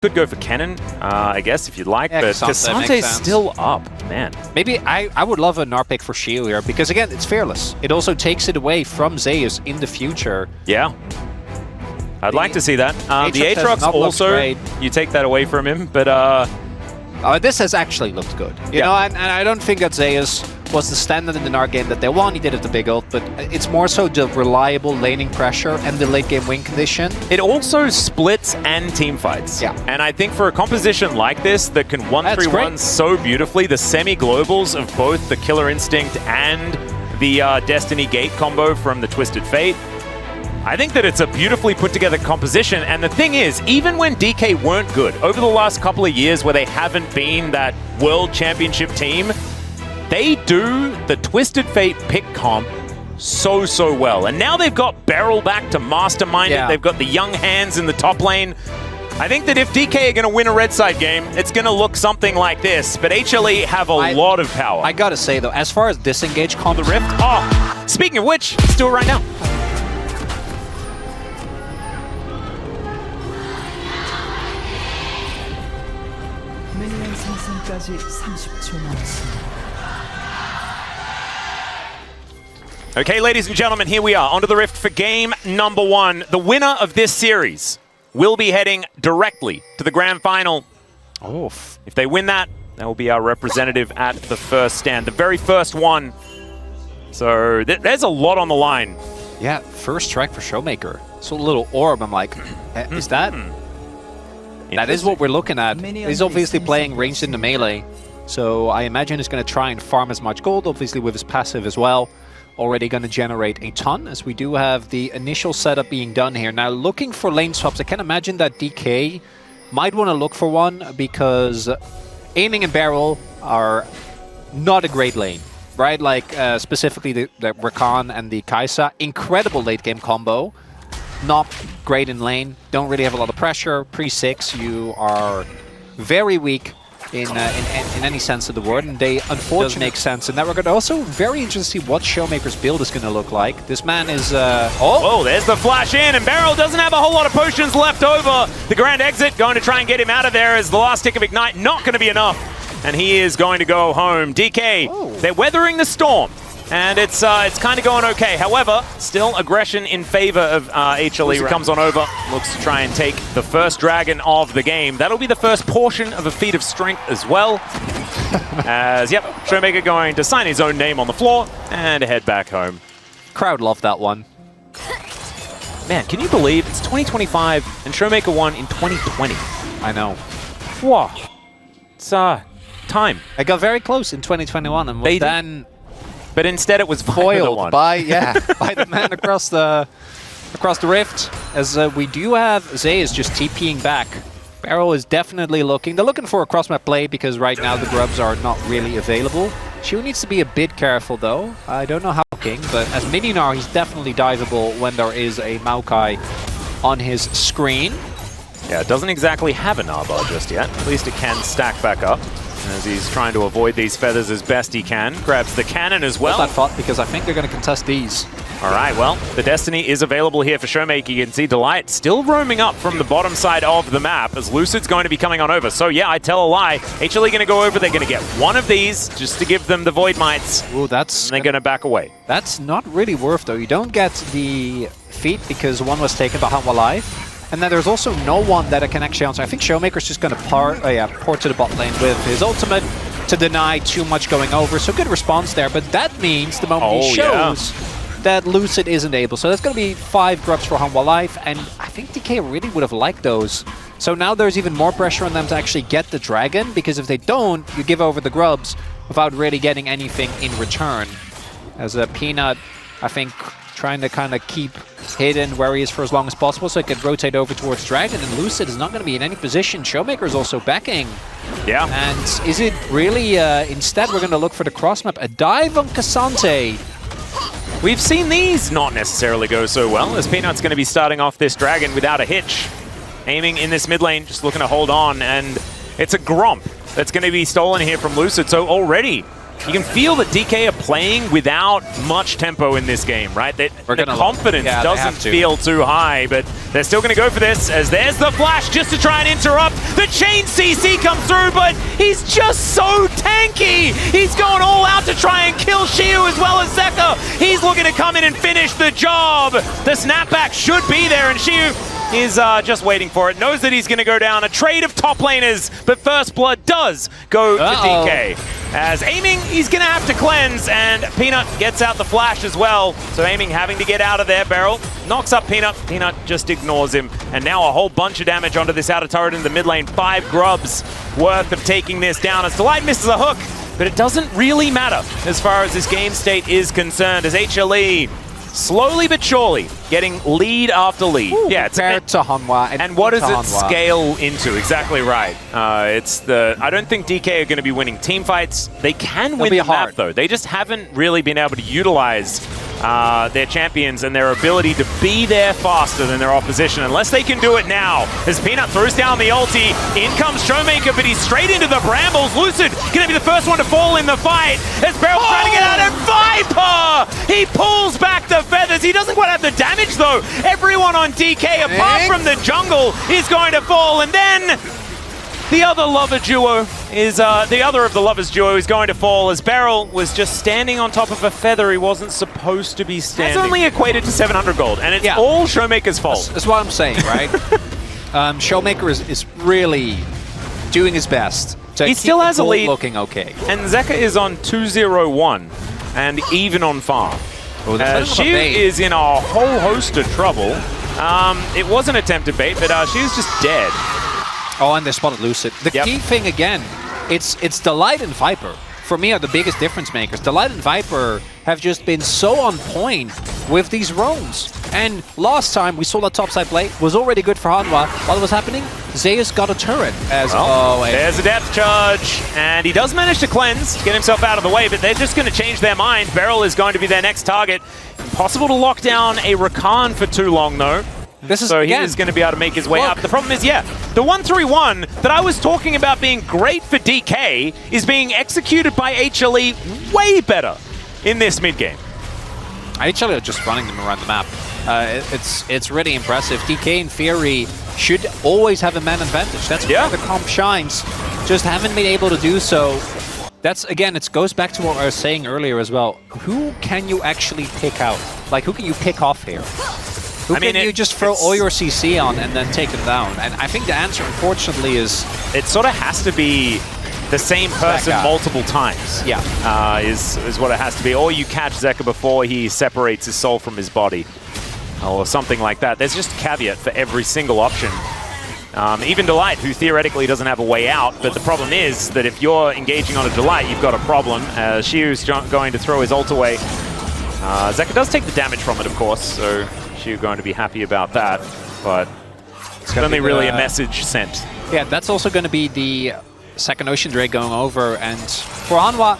Could go for Cannon, I guess, if you'd like, yeah, but Casante's still up, man. Maybe I would love a NAR pick for Shield here, because again, it's fearless. It also takes it away from ZEUS in the future. Yeah. I'd like to see that. The Aatrox also, you take that away from him, but... this has actually looked good. You know, and I don't think that ZEUS was the standard in the NAR game that they won. He did it the big ult, but it's more so the reliable laning pressure and the late game win condition. It also splits and team fights. Yeah. And I think for a composition like this that can 1-3-1 so beautifully, the semi-globals of both the Killer Instinct and the Destiny Gate combo from the Twisted Fate, I think that it's a beautifully put together composition. And the thing is, even when DK weren't good, over the last couple of years where they haven't been that World Championship team, they do the Twisted Fate pick comp so well. And now they've got Beryl back to mastermind it. They've got the young hands in the top lane. I think that if DK are going to win a red side game, it's going to look something like this. But HLE have a lot of power. I gotta say though, as far as disengage on the Rift, speaking of which, let's do it right now. Okay, ladies and gentlemen, here we are, onto the Rift for game number 1. The winner of this series will be heading directly to the grand final. If they win that, that will be our representative at the first stand, the very first one. So there's a lot on the line. Yeah, first strike for SHOWMAKER. So a little orb, I'm like, is that? That is what we're looking at. He's obviously playing ranged into melee. So I imagine he's going to try and farm as much gold, obviously with his passive as well. Already going to generate a ton, as we do have the initial setup being done here. Now, looking for lane swaps, I can imagine that DK might want to look for one, because aiming and barrel are not a great lane, right? Like, specifically the Rakan and the Kai'Sa. Incredible late game combo. Not great in lane. Don't really have a lot of pressure. Pre-6, you are very weak in any sense of the word, and they unfortunately make sense in that regard. Also, very interesting to see what SHOWMAKER's build is going to look like. This man is... Oh, there's the flash in, and Beryl doesn't have a whole lot of potions left over. The grand exit going to try and get him out of there as the last tick of Ignite not going to be enough, and he is going to go home. DK, they're weathering the storm, and it's kind of going okay. However, still aggression in favor of HLE. Comes on over, looks to try and take the first dragon of the game. That'll be the first portion of a feat of strength as well. As, SHOWMAKER going to sign his own name on the floor and head back home. Crowd loved that one. Man, can you believe it's 2025 and SHOWMAKER won in 2020? I know. Wow. It's time. I got very close in 2021 and was then... But instead it was foiled by the man across the rift, as we do have ZEUS just TPing back. Beryl is definitely looking. They're looking for a cross-map play because right now the grubs are not really available. She needs to be a bit careful though. I don't know how King, but as mini-Gnar he's definitely diveable when there is a Maokai on his screen. Yeah, it doesn't exactly have a Narbar just yet. At least it can stack back up, as he's trying to avoid these feathers as best he can. Grabs the cannon as well. That fought because I think they're going to contest these. All right, well, the Destiny is available here for SHOWMAKER. You can see Delight still roaming up from the bottom side of the map, as Lucid's going to be coming on over. So yeah, I tell a lie. HLE going to go over. They're going to get one of these just to give them the Void Mites. Ooh, that's... And they're going to back away. That's not really worth, though. You don't get the feat because one was taken by HANWHA Live. And then there's also no one that I can actually answer. I think SHOWMAKER's just going to port to the bot lane with his ultimate to deny too much going over. So good response there, but that means the moment he shows that Lucid isn't able. So that's going to be 5 grubs for HANWHA Life, and I think DK really would have liked those. So now there's even more pressure on them to actually get the dragon, because if they don't, you give over the grubs without really getting anything in return. As a Peanut, I think, trying to kind of keep hidden where he is for as long as possible so he can rotate over towards Dragon, and Lucid is not going to be in any position. SHOWMAKER is also backing. Yeah. And is it really, instead we're going to look for the cross map, a dive on Cassante. We've seen these not necessarily go so well, as Peanut's going to be starting off this Dragon without a hitch. Aiming in this mid lane, just looking to hold on, and it's a Gromp that's going to be stolen here from Lucid. So already, you can feel that DK are playing without much tempo in this game, right? The confidence yeah, doesn't feel too high, but they're still going to go for this as there's the flash just to try and interrupt. The chain CC comes through, but he's just so tanky. He's going all out to try and kill Shiu as well as Zeka. He's looking to come in and finish the job. The snapback should be there, and Shiu is just waiting for it. Knows that he's going to go down. A trade of top laners, but first blood does go to DK. As aiming, he's going to have to cleanse, and Peanut gets out the flash as well. So aiming having to get out of there. Beryl knocks up Peanut. Peanut just ignores him. And now a whole bunch of damage onto this outer turret in the mid lane. 5 grubs worth of taking this down as Delight misses a hook. But it doesn't really matter as far as this game state is concerned, as HLE slowly but surely getting lead after lead. Ooh, yeah, it's compared to HANWHA. And what does it scale into? Exactly right. I don't think DK are going to be winning team fights. They can win the map though. They just haven't really been able to utilize their champions and their ability to be there faster than their opposition, unless they can do it now. As Peanut throws down the ulti, in comes SHOWMAKER, but he's straight into the brambles. Lucid gonna be the first one to fall in the fight as Beryl's trying to get out, and Viper! He pulls back the feathers. He doesn't quite have the damage though. Everyone on DK, apart from the jungle, is going to fall, and then the other lover duo is, the other of the lovers duo is going to fall as Beryl was just standing on top of a feather he wasn't supposed to be standing. That's only equated to 700 gold, and it's all SHOWMAKER's fault. That's what I'm saying, right? SHOWMAKER is really doing his best to he keep still has a lead, looking okay. And Zeka is on 2-0-1 and even on farm. She is in a whole host of trouble. It was an attempted bait, but she's just dead. Oh, and they spotted Lucid. The key thing again, it's Delight and Viper. For me, are the biggest difference makers. Delight and Viper have just been so on point with these roams. And last time we saw that topside play was already good for HANWHA. What was happening? ZEUS got a turret. As there's a depth charge, and he does manage to cleanse, get himself out of the way, but they're just going to change their mind. Beryl is going to be their next target. Impossible to lock down a Rakan for too long, though. So he is going to be able to make his way up. The problem is, the 1-3-1 that I was talking about being great for DK is being executed by HLE way better in this mid-game. HLE are just running them around the map. It's really impressive. DK, in theory, should always have a man advantage. That's where the comp shines. Just haven't been able to do so. That's, again, it goes back to what I was saying earlier as well. Who can you actually pick out? Like, who can you pick off here? Who can you just throw all your CC on and then take them down? And I think the answer, unfortunately, is... It sort of has to be the same person multiple times. Yeah. Is what it has to be. Or you catch Zeka before he separates his soul from his body. Or something like that. There's just a caveat for every single option. Even Delight, who theoretically doesn't have a way out, but the problem is that if you're engaging on a Delight, you've got a problem. Shiu's going to throw his ult away. Zeka does take the damage from it, of course, so Shiu going to be happy about that, but it's only really a message sent. Yeah, that's also going to be the second Ocean Drake going over, and for HANWHA,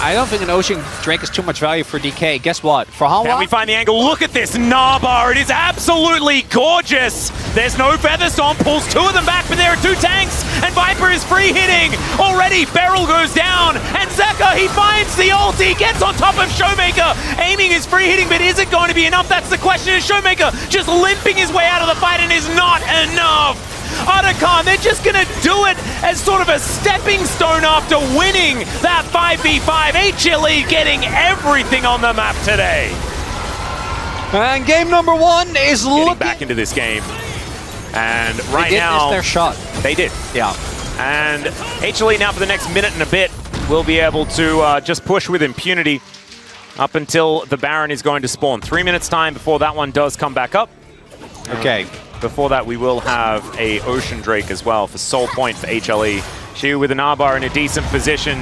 I don't think an Ocean Drake is too much value for DK. Guess what? For HANWHA... Can we find the angle? Look at this Naba! It is absolutely gorgeous! There's no Featherstorm, pulls 2 of them back, but there are 2 tanks, and Viper is free hitting! Already, Beryl goes down, and Zeka, he finds the ulti, gets on top of SHOWMAKER! Aiming is free hitting, but is it going to be enough? That's the question. Is SHOWMAKER just limping his way out of the fight, and is not enough? Otacon, they're just going to do it as sort of a stepping stone after winning that 5v5. HLE getting everything on the map today. And game number 1 is getting back into this game. And right now... They did miss their shot. They did. Yeah. And HLE now for the next minute and a bit will be able to just push with impunity up until the Baron is going to spawn. 3 minutes time before that one does come back up. Okay. Before that, we will have a Ocean Drake as well for Soul Point for HLE. Shiu with an R-bar in a decent position.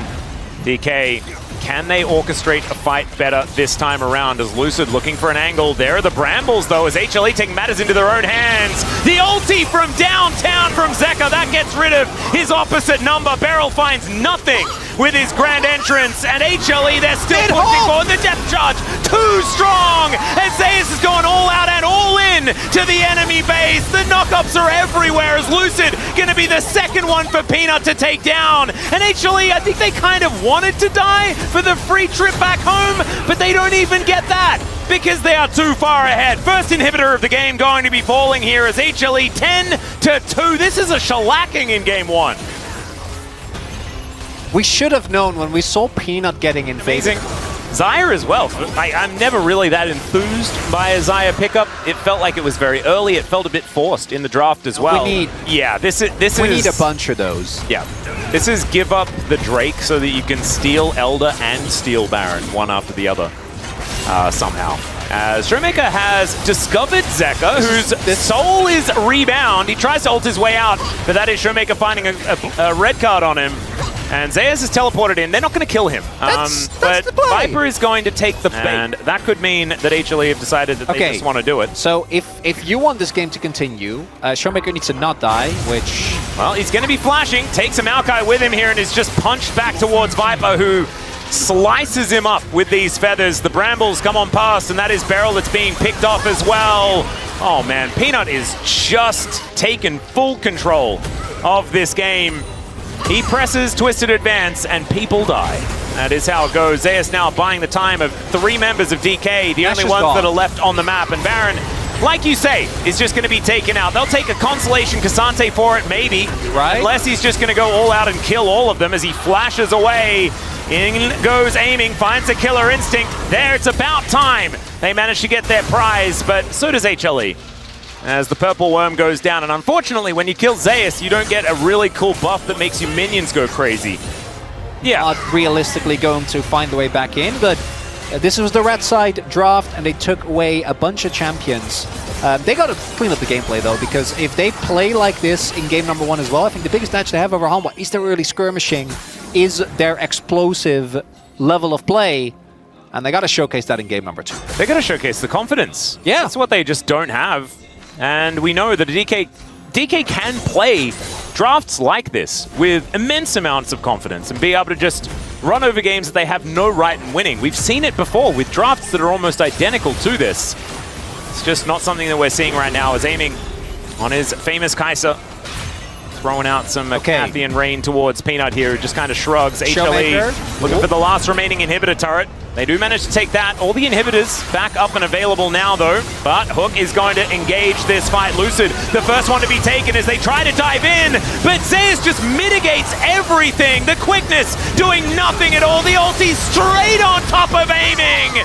DK, can they orchestrate a fight better this time around as Lucid looking for an angle? There are the Brambles, though, as HLE take matters into their own hands. The ulti from downtown from Zeka, that gets rid of his opposite number. Beryl finds nothing with his grand entrance, and HLE, they're still pushing forward. The depth charge, too strong, as ZEUS is going all out ran all in to the enemy base. The knockups are everywhere as Lucid going to be the second one for Peanut to take down. And HLE, I think they kind of wanted to die for the free trip back home, but they don't even get that because they are too far ahead. First inhibitor of the game going to be falling here as HLE 10-2. This is a shellacking in game one. We should have known when we saw Peanut getting invaded. Amazing. Xayah as well. I'm never really that enthused by a Xayah pickup. It felt like it was very early. It felt a bit forced in the draft as well. We need a bunch of those. Yeah. This is give up the Drake so that you can steal Elder and steal Baron one after the other somehow. As SHOWMAKER has discovered Zeka, whose soul is Rebound. He tries to ult his way out, but that is SHOWMAKER finding a red card on him. And Zeus is teleported in. They're not going to kill him. But Viper is going to take the bait. And that could mean that HLE have decided that they just want to do it. So if you want this game to continue, SHOWMAKER needs to not die, which... Well, he's going to be flashing. Takes a Maokai with him here and is just punched back towards Viper, who slices him up with these feathers. The brambles come on past, and that is Beryl that's being picked off as well. Oh, man. Peanut is just taken full control of this game. He presses Twisted Advance, and people die. That is how it goes. Zeus now buying the time of 3 members of DK, the only ones that are left on the map. And Baron, like you say, is just going to be taken out. They'll take a Consolation Cassante for it, maybe. Right. Unless he's just going to go all out and kill all of them as he flashes away. In goes aiming, finds the Killer Instinct. There, it's about time. They manage to get their prize, but so does HLE. As the purple worm goes down, and unfortunately when you kill Zeus, you don't get a really cool buff that makes your minions go crazy. Yeah. Not realistically going to find the way back in, but this was the red side draft, and they took away a bunch of champions. They got to clean up the gameplay though, because if they play like this in game number 1 as well, I think the biggest edge they have over HANWHA is their early skirmishing, is their explosive level of play. And they got to showcase that in game number 2. They got to showcase the confidence. Yeah. That's what they just don't have. And we know that DK can play drafts like this with immense amounts of confidence and be able to just run over games that they have no right in winning. We've seen it before with drafts that are almost identical to this. It's just not something that we're seeing right now. Is aiming on his famous Kai'Sa. Throwing out some Cathian rain towards Peanut here, who just kind of shrugs. HLE looking for the last remaining inhibitor turret. They do manage to take that. All the inhibitors back up and available now, though. But Hook is going to engage this fight. Lucid, the first one to be taken as they try to dive in. But Zeus just mitigates everything. The quickness doing nothing at all. The ulti straight on top of aiming.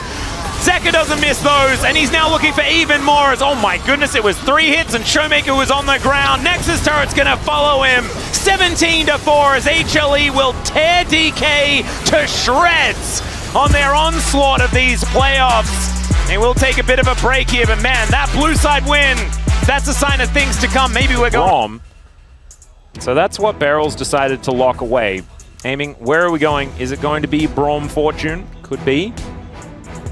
Zeka doesn't miss those, and he's now looking for even more as, oh my goodness, it was 3 hits and SHOWMAKER was on the ground. Nexus turret's gonna follow him. 17-4 as HLE will tear DK to shreds on their onslaught of these playoffs. They will take a bit of a break here, but man, that blue side win, that's a sign of things to come. Maybe we're going. So that's what Barrels decided to lock away. Aiming, where are we going? Is it going to be Braum Fortune? Could be.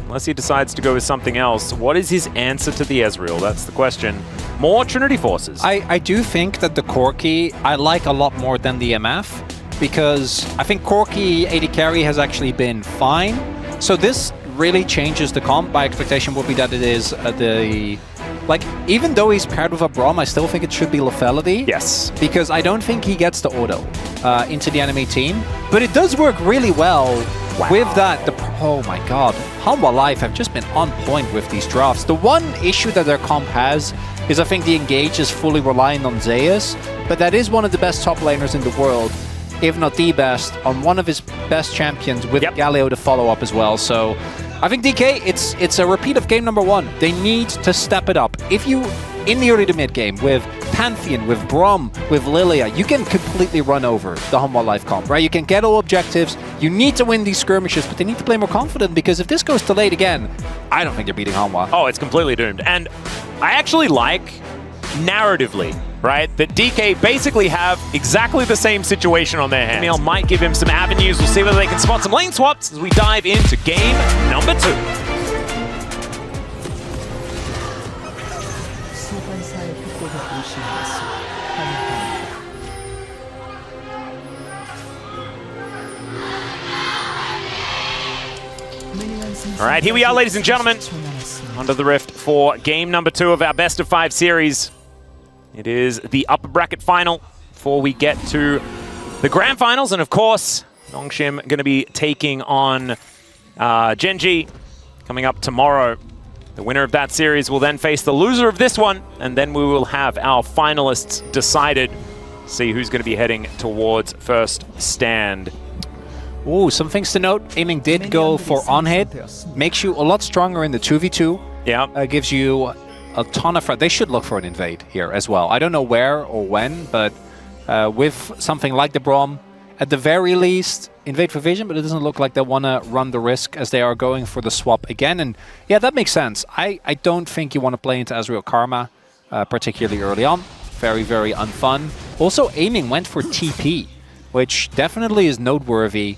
Unless he decides to go with something else. What is his answer to the Ezreal? That's the question. More Trinity Forces. I do think that the Corki I like a lot more than the MF, because I think Corki AD carry has actually been fine. So this really changes the comp. My expectation would be that it is even though he's paired with a Braum, I still think it should be Lethality. Yes. Because I don't think he gets the auto into the enemy team. But it does work really well with that. Oh my god. HANWHA Live have just been on point with these drafts. The one issue that their comp has is I think the engage is fully relying on Zeus, but that is one of the best top laners in the world, if not the best, on one of his best champions with Galio to follow up as well. So I think DK, it's a repeat of game number 1. They need to step it up. If you, in the early to mid game, with Pantheon, with Braum, with Lilia, you can completely run over the HANWHA Live comp, right? You can get all objectives. You need to win these skirmishes, but they need to play more confident, because if this goes to late again, I don't think they're beating HANWHA. Oh, it's completely doomed. And I actually like, narratively, right, that DK basically have exactly the same situation on their hands. Emil might give him some avenues. We'll see whether they can spot some lane swaps as we dive into game number 2. All right, here we are, ladies and gentlemen. Under the rift for game number 2 of our best of 5 series. It is the upper bracket final before we get to the grand finals. And of course, Nongshim going to be taking on Genji coming up tomorrow. The winner of that series will then face the loser of this one, and then we will have our finalists decided. See who's going to be heading towards first stand. Ooh, some things to note. Aiming did go for on-hit. Makes you a lot stronger in the 2v2. Yeah. Gives you a ton of... They should look for an invade here as well. I don't know where or when, but with something like the Braum, at the very least, invade for vision, but it doesn't look like they want to run the risk as they are going for the swap again. And yeah, that makes sense. I don't think you want to play into Azrael Karma, particularly early on. Very, very unfun. Also, aiming went for TP, which definitely is noteworthy.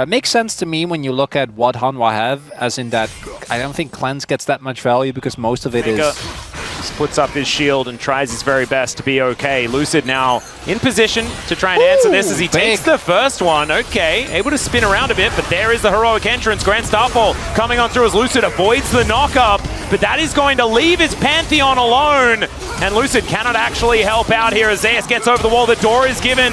Makes sense to me when you look at what HANWHA have, as in that I don't think Cleanse gets that much value because most of it is... Puts up his shield and tries his very best to be okay. Lucid now in position to try and answer this as he takes the first one. Okay, able to spin around a bit, but there is the heroic entrance. Grand Starfall coming on through as Lucid avoids the knock-up, but that is going to leave his Pantheon alone. And Lucid cannot actually help out here as ZEUS gets over the wall. The door is given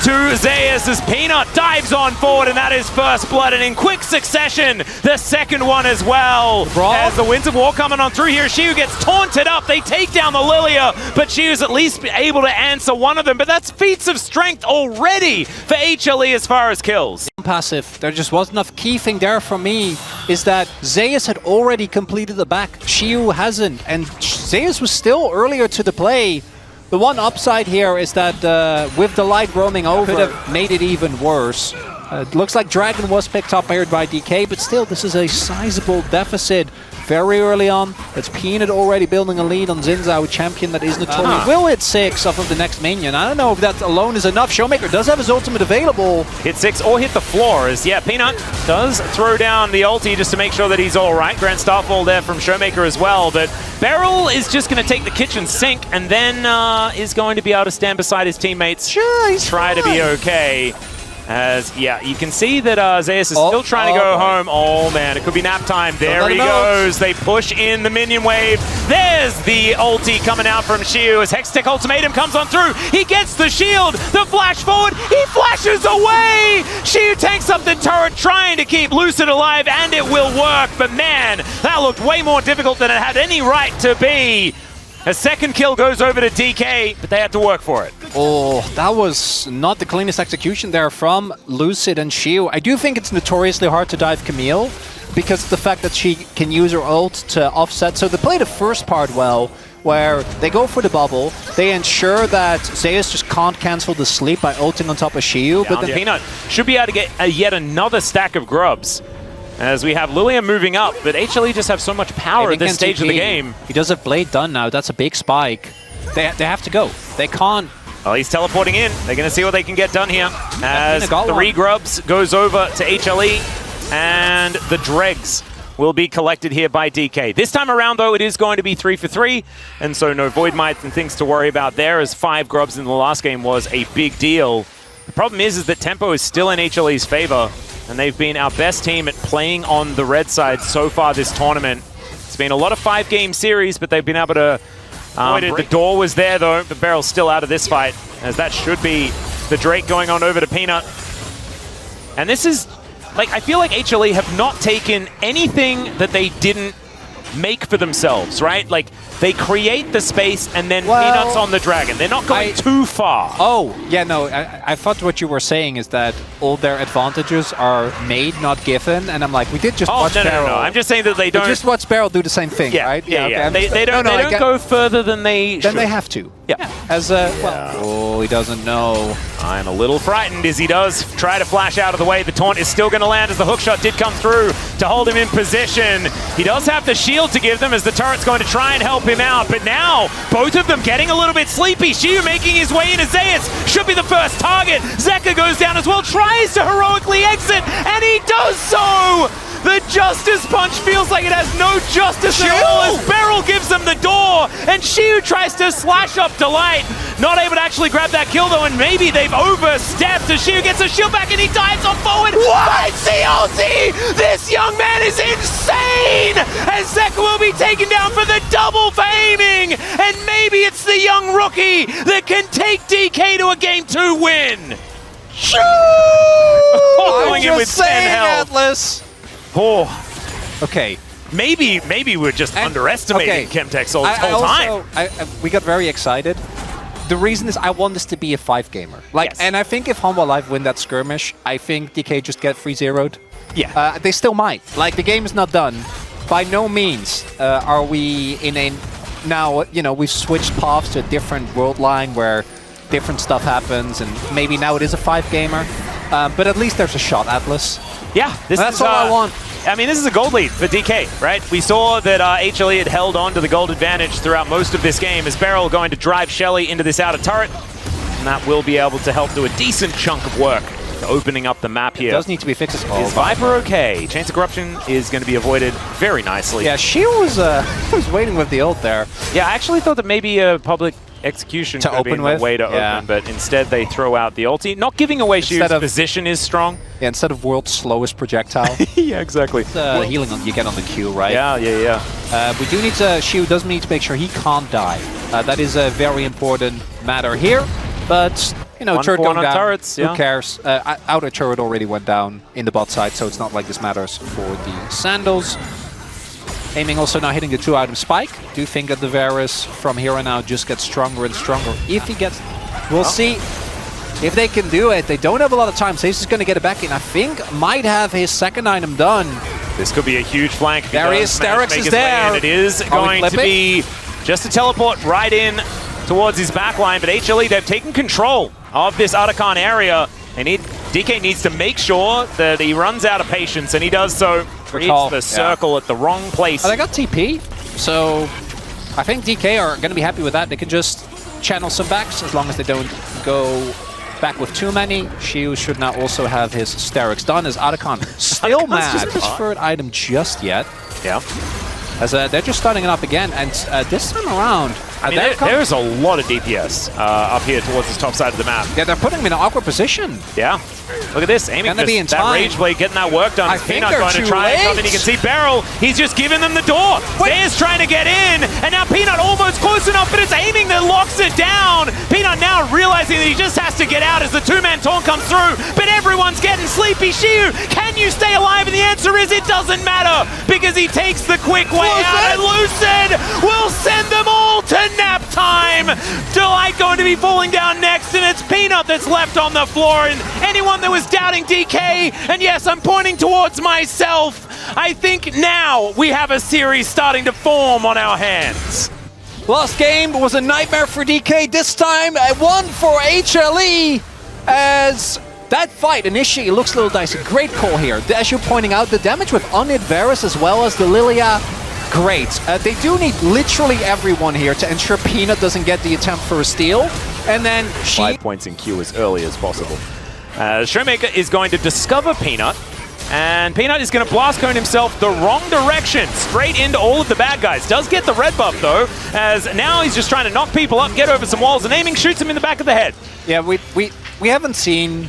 to ZEUS as Peanut dives on forward, and that is first blood, and in quick succession, the second one as well. As the Winds of War coming on through here, Shiu gets taunted up, they take down the Lilia, but Shiu's at least able to answer one of them, but that's feats of strength already for HLE as far as kills. Passive, there just wasn't enough. Key thing there for me is that ZEUS had already completed the back, Shiu hasn't, and ZEUS was still earlier to the play. The one upside here is that with the light roaming over, could have made it even worse. It looks like Dragon was picked up here by DK, but still, this is a sizable deficit very early on. It's Peanut already building a lead on Zinzao, champion that is notorious. Will hit 6 off of the next minion. I don't know if that alone is enough. SHOWMAKER does have his ultimate available. Hit 6 or hit the floor as, yeah, Peanut does throw down the ulti just to make sure that he's all right. Grand Starfall there from SHOWMAKER as well, but Beryl is just going to take the kitchen sink and then is going to be able to stand beside his teammates. Sure, he's try to be okay. As, yeah, you can see that ZEUS is still trying to go home. Oh, man, it could be nap time. There he goes. They push in the minion wave. There's the ulti coming out from Shiu as Hextech Ultimatum comes on through. He gets the shield. The flash forward. He flashes away. Shiu tanks up the turret, trying to keep Lucid alive, and it will work. But, man, that looked way more difficult than it had any right to be. A second kill goes over to DK, but they had to work for it. Oh, that was not the cleanest execution there from Lucid and Shiu. I do think it's notoriously hard to dive Camille because of the fact that she can use her ult to offset. So they play the first part well, where they go for the bubble. They ensure that ZEUS just can't cancel the sleep by ulting on top of Shiu. But then Peanut should be able to get yet another stack of grubs. As we have Lilia moving up, but HLE just have so much power at this stage of the game. He does have Blade done now. That's a big spike. They have to go. They can't. Well, he's teleporting in. They're going to see what they can get done here. As 3 grubs goes over to HLE, and the dregs will be collected here by DK. This time around, though, it is going to be 3 for 3, and so no Void Mites and things to worry about there, as 5 grubs in the last game was a big deal. The problem is that tempo is still in HLE's favor. And they've been our best team at playing on the red side so far this tournament. It's been a lot of 5-game series, but they've been able to... the door was there, though, but Beryl's still out of this fight, as that should be the Drake going on over to Peanut. And this is... like, I feel like HLE have not taken anything that they didn't make for themselves, right? Like, they create the space and then Peanuts on the dragon. They're not going too far. Oh, yeah, no, I thought what you were saying is that all their advantages are made, not given, and I'm like, we did just watch Beryl. No, I'm just saying that they don't... We just watch Beryl do the same thing, right? Yeah. Okay, they don't go further than they should. Then they have to. Yeah. As oh, he doesn't know. I'm a little frightened as he does try to flash out of the way. The taunt is still going to land as the hookshot did come through to hold him in position. He does have the shield to give them as the turret's going to try and help him out. But now, both of them getting a little bit sleepy. Shiu making his way into ZEUS. Should be the first target. Zeka goes down as well, tries to heroically exit, and he does so! The Justice Punch feels like it has no justice at all as Beryl gives them the door, and Shiu tries to slash up Delight. Not able to actually grab that kill though, and maybe they've overstepped as Shiu gets a shield back and he dives on forward. What? CLC! This young man is insane! As Zeka will be taken down for the double for aiming, and maybe it's the young rookie that can take DK to a Game 2 win. Shoo! Going in with 10 health. Atlas. Oh, Okay. maybe we're just underestimating Chemtex all this whole time. We got very excited. The reason is I want this to be a 5-gamer. Like, Yes. and I think if HANWHA Live win that skirmish, I think DK just get 3-0'd. Yeah. They still might. Like, the game is not done. By no means are we in a... Now, you know, we've switched paths to a different world line where different stuff happens, and maybe now it is a 5-gamer. But at least there's a shot, Atlas. Yeah, That's all I want. I mean, this is a gold lead for DK, right? We saw that HLE had held on to the gold advantage throughout most of this game as Beryl going to drive Shelly into this outer turret. And that will be able to help do a decent chunk of work to opening up the map here. It does need to be fixed. Is Viper okay? Chance of corruption is going to be avoided very nicely. Yeah, she was waiting with the ult there. Yeah, I actually thought that maybe a public execution To could be open the with? way to Yeah. open, but instead they throw out the ulti. Not giving away Shiu's Instead of- position is strong. Yeah, instead of world's slowest projectile. Yeah, exactly. Healing you get on the Q, right? Yeah. We do need to... Shiu does need to make sure he can't die. That is a very important matter here. But, you know, 1 turret for 1 going on down. turrets, yeah. Who cares? Outer turret already went down in the bot side, so it's not like this matters for the Sandals. Aiming also now hitting the 2-item spike. Do think that the Varus from here on out just gets stronger and stronger. If he gets... We'll see if they can do it. They don't have a lot of time. Sace is going to get it back in. I think might have his 2nd item done. This could be a huge flank. If There he is. Sterix is there. And it is Are we going to flipping? be just a teleport right in towards his backline. But HLE, they've taken control of this Arakan area. DK needs to make sure that he runs out of patience, and he does so. Creates the circle at the wrong place. Oh, they got TP, so I think DK are going to be happy with that. They can just channel some backs as long as they don't go back with too many. Shiu should now also have his Sterix done as Arakan still mad at his 3rd item just yet. Yeah. As they're just starting it up again, and this time around... I mean, there's a lot of DPS up here towards the top side of the map. Yeah, they're putting him in an awkward position. Yeah. Look at this. Aiming Gonna be in just that time. Rage Blade, getting that work done. I think Peanut they're going to too try and come in. late. You can see Beryl. He's just giving them the door. Bear's trying to get in, and now Peanut almost close enough, but it's aiming that locks it down. Peanut now realizing that he just has to get out as the 2-man taunt comes through, but everyone's getting sleepy. Shiu, can you stay alive? And the answer is it doesn't matter, because he takes the quick way out, and Lucid will send them all to nap time. Delight going to be falling down next, and it's Peanut that's left on the floor. And anyone that was doubting DK, and yes, I'm pointing towards myself, I think now we have a series starting to form on our hands. Last game was a nightmare for DK. This time, a 1 for HLE. As that fight initially looks a little dicey. Great call here. As you're pointing out, the damage with Unit Varus as well as the Lilia. Great. They do need literally everyone here to ensure Peanut doesn't get the attempt for a steal. And then 5 points in Q as early as possible. SHOWMAKER is going to discover Peanut, and Peanut is going to blast cone himself the wrong direction, straight into all of the bad guys. Does get the red buff though, as now he's just trying to knock people up, get over some walls, and aiming shoots him in the back of the head. Yeah, we haven't seen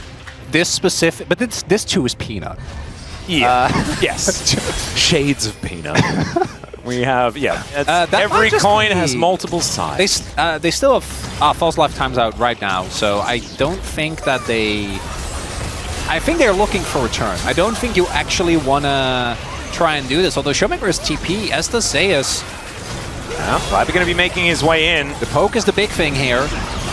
this specific, but this too is Peanut. Yeah. Yes. Shades of Peanut. We have, every coin has multiple sides. They still have false lifetimes out right now, so I don't think that I think they're looking for return. I don't think you actually want to try and do this, although SHOWMAKER is TP, as does Zeus. Yeah, Viper going to be making his way in. The poke is the big thing here.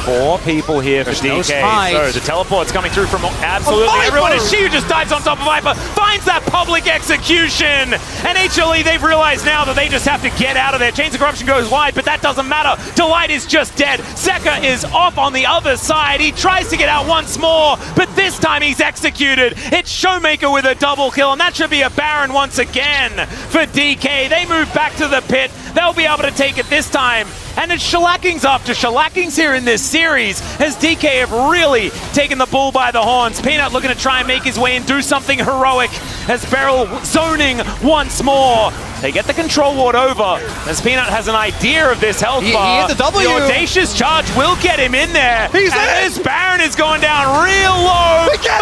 4 people here There's for no DK. spite. So the teleport's coming through from absolutely everyone. As Shiu just dives on top of Viper, finds that public execution. And HLE, they've realized now that they just have to get out of there. Chains of Corruption goes wide, but that doesn't matter. Delight is just dead. Zeka is off on the other side. He tries to get out once more, but this time he's executed. It's SHOWMAKER with a double kill, and that should be a Baron once again for DK. They move back to the pit. They'll be able to take it this time. And it's shellackings after shellackings here in this series, as DK have really taken the bull by the horns. Peanut looking to try and make his way and do something heroic, as Beryl zoning once more. They get the control ward over, as Peanut has an idea of this health bar. He hit the W. The audacious charge will get him in there. He's and in. this Baron is going down real low. He gets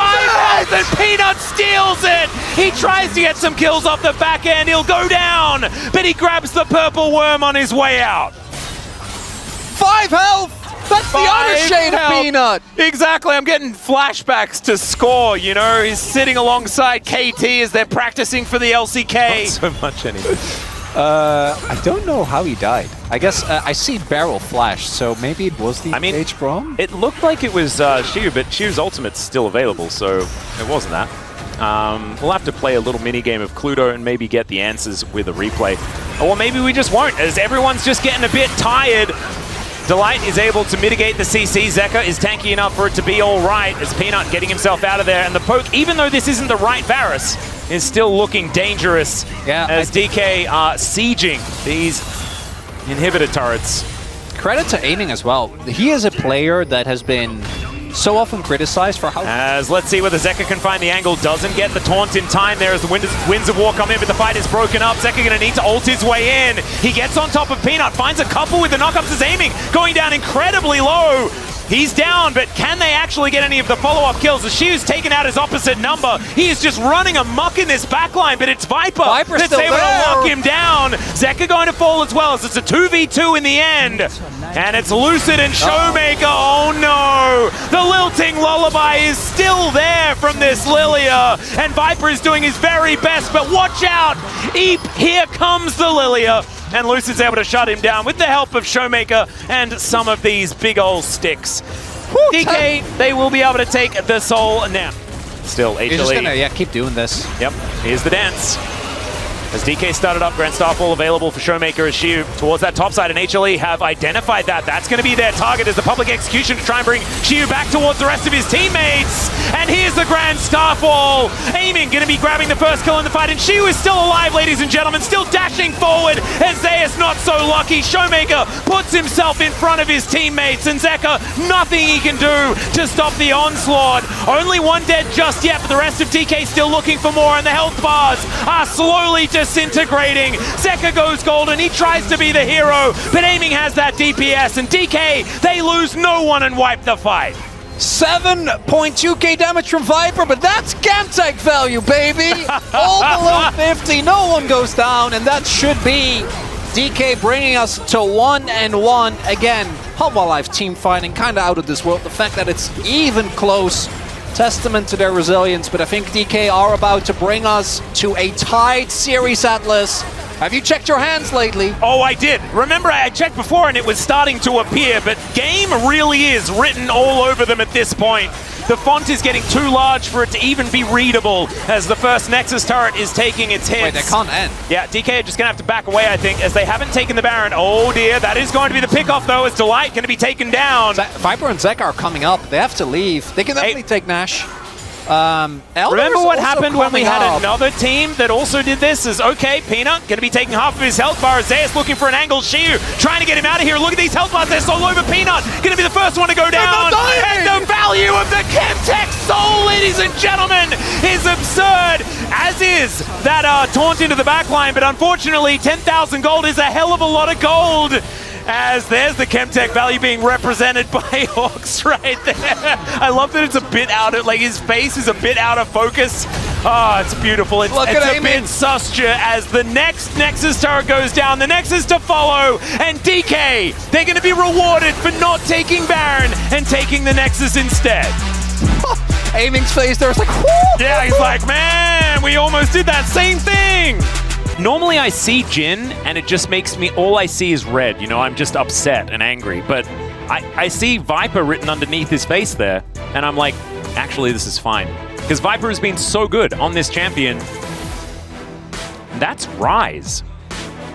5,000. Peanut steals it. He tries to get some kills off the back end. He'll go down, but he grabs the purple worm on his way out. 5 health. That's the other 5 shade of health. Peanut. Exactly, I'm getting flashbacks to score, you know? He's sitting alongside KT as they're practicing for the LCK. Not so much anymore. I don't know how he died. I guess I see Beryl flash, so maybe it was the H Brom? It looked like it was Shiu, but Shiu's ultimate's still available, so it wasn't that. We'll have to play a little mini game of Cluedo and maybe get the answers with a replay. Or maybe we just won't, as everyone's just getting a bit tired. Delight is able to mitigate the CC. Zeka is tanky enough for it to be all right, as Peanut getting himself out of there. And the poke, even though this isn't the right Varus, is still looking dangerous, as DK are sieging these inhibitor turrets. Credit to aiming as well. He is a player that has been so often criticized for how... As let's see whether Zeka can find the angle. Doesn't get the taunt in time there as the winds of war come in, but the fight is broken up. Zeka going to need to ult his way in. He gets on top of Peanut, finds a couple with the knockups as aiming, going down incredibly low. He's down, but can they actually get any of the follow-up kills? As Shiu's taken out his opposite number. He is just running amok in this backline, but it's Viper that's able to lock him down. Zeka going to fall as well, as it's a 2v2 in the end. And it's Lucid and Showmaker. Oh no! The lilting lullaby is still there from this Lilia. And Viper is doing his very best, but watch out! Eep, here comes the Lilia. And Lucid's able to shut him down with the help of Showmaker and some of these big old sticks. DK, they will be able to take the soul now. Still, HLE. He's just gonna, keep doing this. Yep, here's the dance. As DK started up, Grand Starfall available for Showmaker as Shiu towards that top side, and HLE have identified that. That's going to be their target as the public execution to try and bring Shiu back towards the rest of his teammates. And here's the Grand Starfall. Aiming, going to be grabbing the first kill in the fight, and Shiu is still alive, ladies and gentlemen, still dashing forward as Zeus not so lucky. Showmaker puts himself in front of his teammates, and Zeka, nothing he can do to stop the onslaught. Only one dead just yet, but the rest of DK still looking for more, and the health bars are slowly disintegrating. Zeka goes golden, he tries to be the hero, but aiming has that DPS, and DK, they lose no one and wipe the fight. 7.2k damage from Viper, but that's Camtech value, baby! All below 50, no one goes down, and that should be DK bringing us to 1-1. Again, HANWHA Live team fighting kind of out of this world. The fact that it's even close, testament to their resilience, but I think DK are about to bring us to a tied series, Atlas. Have you checked your hands lately? Oh, I did. Remember, I checked before and it was starting to appear, but game really is written all over them at this point. The font is getting too large for it to even be readable as the first Nexus turret is taking its hits. Wait, they can't end. Yeah, DK are just going to have to back away, I think, as they haven't taken the Baron. Oh dear, that is going to be the pickoff though, as Delight going to be taken down. Viper and Zeka are coming up. They have to leave. They can definitely take Nash. Remember what happened when we had another team that also did this? Is okay, Peanut going to be taking half of his health bar. Zeus looking for an angle. Shiu trying to get him out of here. Look at these health bars. They're all over Peanut. Going to be the first one to go down. And the value of the Camtech soul, ladies and gentlemen, is absurd. As is that taunt into the backline. But unfortunately, 10,000 gold is a hell of a lot of gold. As there's the Camtech value being represented by Hawks right there. I love that it's a bit out of, like his face is a bit out of focus. Oh, it's beautiful. It's a bit susture as the next Nexus turret goes down. The Nexus to follow, and DK, they're going to be rewarded for not taking Baron and taking the Nexus instead. Aiming's face there is like, whoo! Yeah, he's like, man, we almost did that same thing. Normally I see Jin and it just makes me, all I see is red, you know, I'm just upset and angry, but I see Viper written underneath his face there, and I'm like, actually this is fine. Because Viper has been so good on this champion. That's Rise.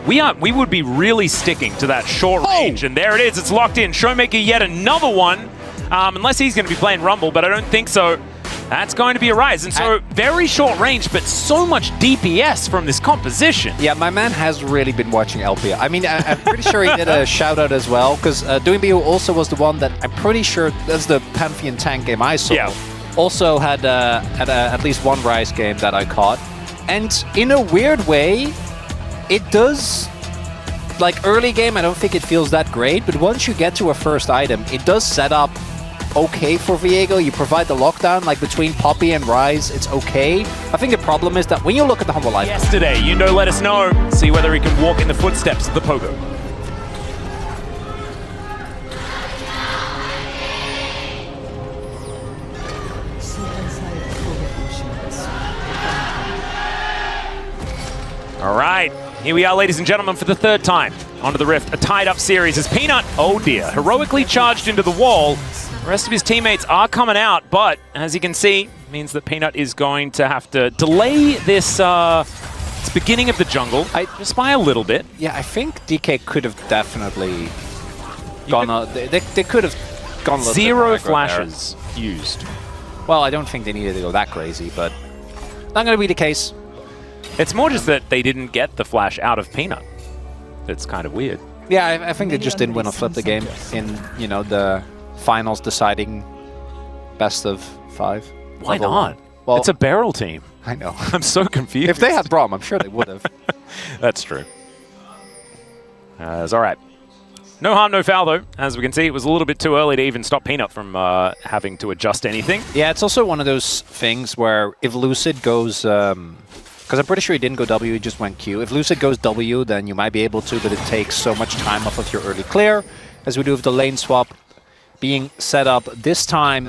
We would be really sticking to that short range, and there it is, it's locked in. Showmaker yet another one, unless he's going to be playing Rumble, but I don't think so. That's going to be a rise. And so very short range, but so much DPS from this composition. Yeah, my man has really been watching LPL. I mean, I'm pretty sure he did a shout out as well, because Doing BO also was the one that I'm pretty sure that's the Pantheon tank game I saw. Yeah. Also had at least one Rise game that I caught. And in a weird way, it does, like early game, I don't think it feels that great, but once you get to a first item, it does set up okay for Viego. You provide the lockdown, like between Poppy and Rise, it's okay. I think the problem is that when you look at the HANWHA life... Yesterday, Yundo let us know. See whether he can walk in the footsteps of the Pogo. All right, here we are, ladies and gentlemen, for the third time onto the Rift. A tied-up series as Peanut, oh dear, heroically charged into the wall. The rest of his teammates are coming out, but as you can see, means that Peanut is going to have to delay this beginning of the jungle just by a little bit. Yeah, I think DK could have definitely gone... They could have gone a little Zero bit flashes used. Well, I don't think they needed to go that crazy, but not going to be the case. It's more just that they didn't get the flash out of Peanut. That's kind of weird. Yeah, I think they just didn't want to flip the game in, you know, the finals deciding best of 5. Why not? Well, it's a barrel team. I know. I'm so confused. If they had Braum, I'm sure they would have. That's true. It's all right. No harm, no foul, though. As we can see, it was a little bit too early to even stop Peanut from having to adjust anything. Yeah, it's also one of those things where if Lucid goes... because I'm pretty sure he didn't go W, he just went Q. If Lucid goes W, then you might be able to, but it takes so much time off of your early clear, as we do with the lane swap being set up this time.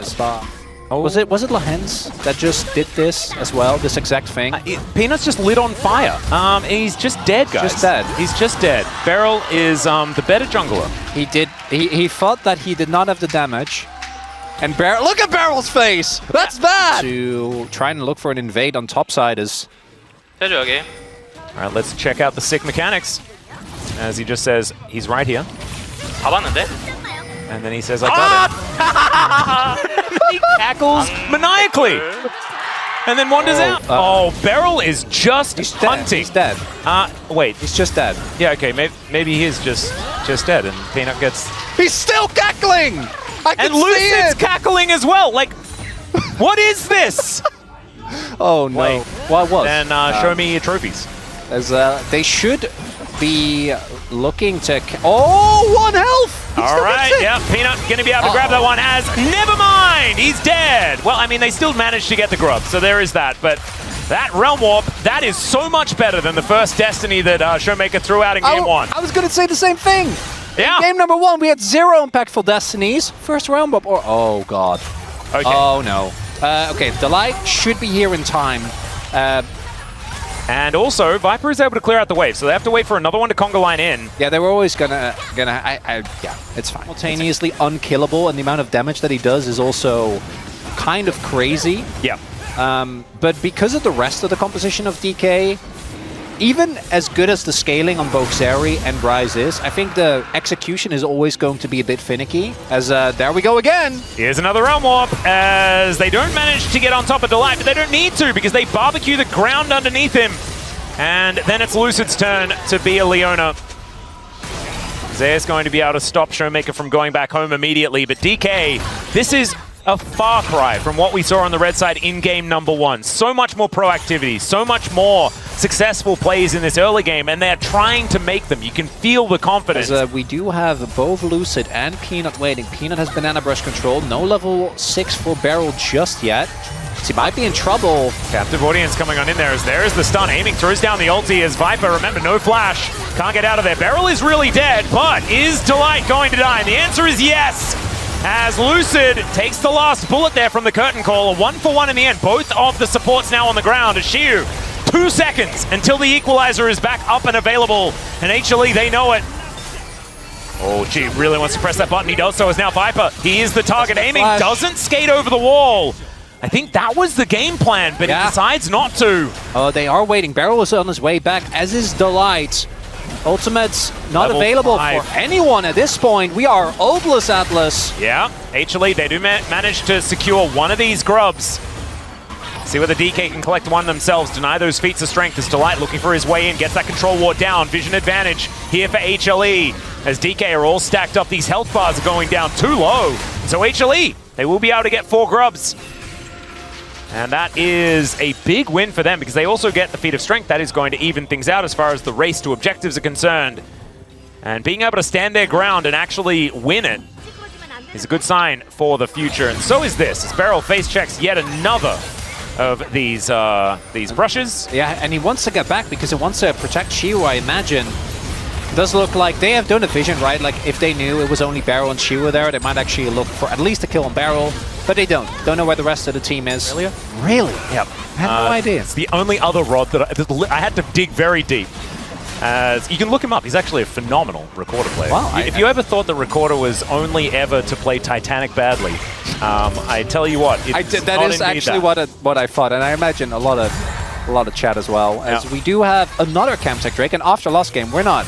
Oh. Was it Lahens that just did this as well, this exact thing? Peanut's just lit on fire. He's just dead, guys. Just dead. He's just dead. Beryl is the better jungler. He thought that he did not have the damage. And Beryl, look at Beryl's face! That's bad! To try and look for an invade on top side is... All right, let's check out the sick mechanics. As he just says, he's right here. And then he says, I got it. He cackles maniacally. And then wanders out. Oh, Beryl is just hunting. He's dead. Wait. He's just dead. Yeah, okay, maybe he is just dead, and Peanut gets... He's still cackling! I can see Lucid's it! cackling as well. Like, what is this? Oh no! Wait. What was? Then show me your trophies. As they should be looking to. Oh, 1 health! All right, yeah, Peanut gonna be able to grab that one. As never mind, he's dead. Well, I mean, they still managed to get the grub, so there is that. But that Realm Warp, that is so much better than the first Destiny that SHOWMAKER threw out in Game 1. I was gonna say the same thing. Yeah. In game number 1, we had 0 impactful Destinies. First Realm Warp, or oh god. Okay. Oh no. Okay, the light should be here in time. And also, Viper is able to clear out the wave, so they have to wait for another one to conga line in. Yeah, they were always yeah, it's fine. Simultaneously unkillable, and the amount of damage that he does is also kind of crazy. Yeah. But because of the rest of the composition of DK, even as good as the scaling on both Zeri and Rise is, I think the execution is always going to be a bit finicky. As there we go again. Here's another Realm Warp, as they don't manage to get on top of Delight, but they don't need to because they barbecue the ground underneath him. And then it's Lucid's turn to be a Leona. Zaya's going to be able to stop SHOWMAKER from going back home immediately, but DK, this is a far cry from what we saw on the red side in game number 1. So much more proactivity, so much more successful plays in this early game, and they're trying to make them. You can feel the confidence. As, we do have both Lucid and Peanut waiting. Peanut has banana brush control. No level 6 for Beryl just yet. So he might be in trouble. Captive Audience coming on in there as there is the stun. Aiming throws down the ulti as Viper, remember, no flash. Can't get out of there. Beryl is really dead, but is Delight going to die? And the answer is yes. As Lucid takes the last bullet there from the curtain call. A 1-for-1 in the end. Both of the supports now on the ground. As Shiu, 2 seconds until the equalizer is back up and available. And HLE, they know it. Oh, gee, really wants to press that button. He does so as now Viper. He is the target. Aiming, doesn't skate over the wall. I think that was the game plan, but he decides not to. Oh, they are waiting. Beryl is on his way back, as is Delight. Ultimate's not Level available 5. for anyone at this point. We are Obelisk Atlas. Yeah, HLE, they do manage to secure one of these grubs. See whether DK can collect one themselves, deny those feats of strength as Delight looking for his way in, gets that control ward down, vision advantage here for HLE. As DK are all stacked up, these health bars are going down too low. So HLE, they will be able to get 4 grubs. And that is a big win for them because they also get the feat of strength. That is going to even things out as far as the race to objectives are concerned. And being able to stand their ground and actually win it is a good sign for the future. And so is this, as Beryl face checks yet another of these brushes. Yeah, and he wants to get back because he wants to protect Shiu, I imagine. It does look like they have done a vision, right? Like, if they knew it was only Beryl and Shiu there, they might actually look for at least a kill on Beryl, but they don't. Don't know where the rest of the team is. Really? Really? Yep. I have no idea. It's the only other rod that I had to dig very deep. You can look him up. He's actually a phenomenal recorder player. Wow, if you ever thought the recorder was only ever to play Titanic badly, I tell you what, that is actually what I thought, and I imagine a lot of chat as well. As we do have another Camtech Drake, and after last game, we're not.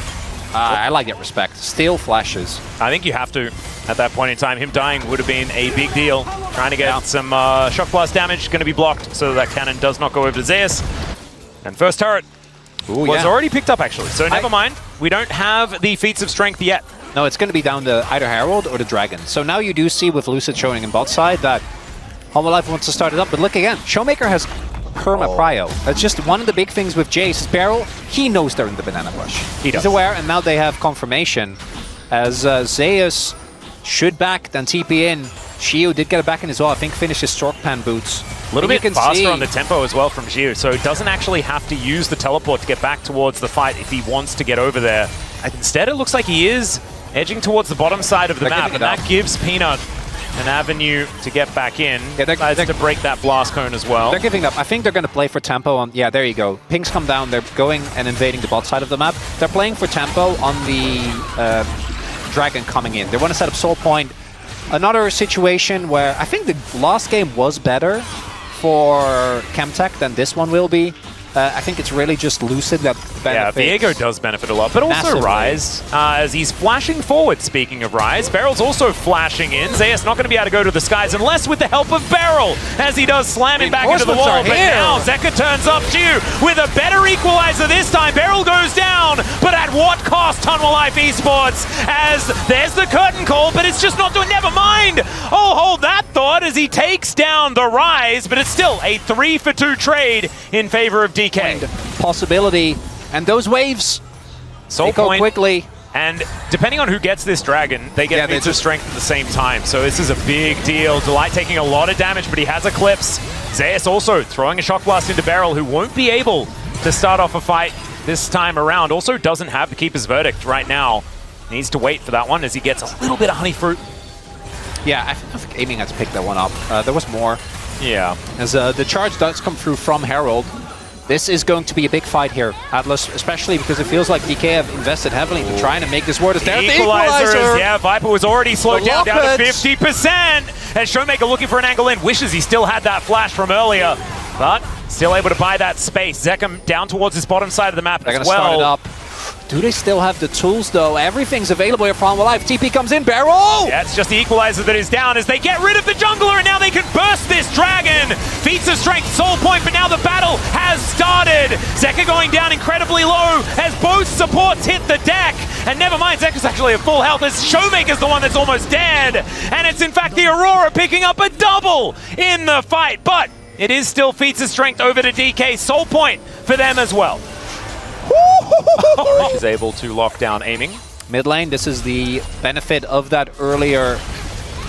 I like it, respect. Still flashes. I think you have to at that point in time. Him dying would have been a big deal. Trying to get some shock blast damage, going to be blocked so that cannon does not go over to ZEUS. And first turret. Ooh, was already picked up, actually. So never mind. We don't have the feats of strength yet. No, it's going to be down to either Herald or the Dragon. So now you do see with Lucid showing in bot side that HANWHA wants to start it up. But look again, SHOWMAKER has Perma Prio. That's just one of the big things with Jace. Beryl, he knows they're in the banana bush. He's aware, and now they have confirmation. As ZEUS should back, then TP in. Shiu did get it back in as well. I think finished his Stork Pan boots. A little bit faster on the tempo as well from Shiu, so he doesn't actually have to use the teleport to get back towards the fight if he wants to get over there. Instead, it looks like he is edging towards the bottom side of the map, and that gives Peanut an avenue to get back in. Yeah, they're to break that blast cone as well. They're giving up. I think they're going to play for tempo on... Yeah, there you go. Pings come down. They're going and invading the bot side of the map. They're playing for tempo on the Dragon coming in. They want to set up Soul Point. Another situation where I think the last game was better for Camtech than this one will be. I think it's really just Lucid that benefits. Yeah, Viego does benefit a lot, but also massively. Rise, as he's flashing forward, speaking of Rise. Beryl's also flashing in. ZEUS not going to be able to go to the skies unless with the help of Beryl, as he does slam him back into the wall. But now Zeka turns up Shiu with a better equalizer this time. Beryl goes down, but at what cost, HANWHA Life Esports? As there's the curtain call, but it's just not doing, never mind. Oh, hold that thought as he takes down the Rise, but it's still a 3-for-2 trade in favor of DK. Possibility, and those waves Soul go Point quickly. And depending on who gets this Dragon, they get feats of strength at the same time. So this is a big deal. Delight taking a lot of damage, but he has Eclipse. ZEUS also throwing a Shock Blast into Beryl, who won't be able to start off a fight this time around. Also doesn't have the Keeper's Verdict right now. Needs to wait for that one as he gets a little bit of Honey Fruit. Yeah, I think Aiming has picked that one up. There was more. Yeah. As the charge does come through from Herald. This is going to be a big fight here, Atlas, especially because it feels like DK have invested heavily into trying to make this worth. The equalizer. Yeah, Viper was already slowed down to 50%. And SHOWMAKER looking for an angle in. Wishes he still had that flash from earlier, but still able to buy that space. Zeka down towards his bottom side of the map as well. Start it up. Do they still have the tools, though? Everything's available here for HANWHA Life. TP comes in, Beryl! Yeah, it's just the equalizer that is down as they get rid of the jungler, and now they can burst this Dragon. Feats of strength, Soul Point, but now the battle has started. Zeka going down incredibly low as both supports hit the deck. And never mind, Zeka's actually at full health as SHOWMAKER's the one that's almost dead. And it's in fact the Aurora picking up a double in the fight. But it is still feats of strength over to DK. Soul Point for them as well. Is able to lock down Aiming. Mid lane, this is the benefit of that earlier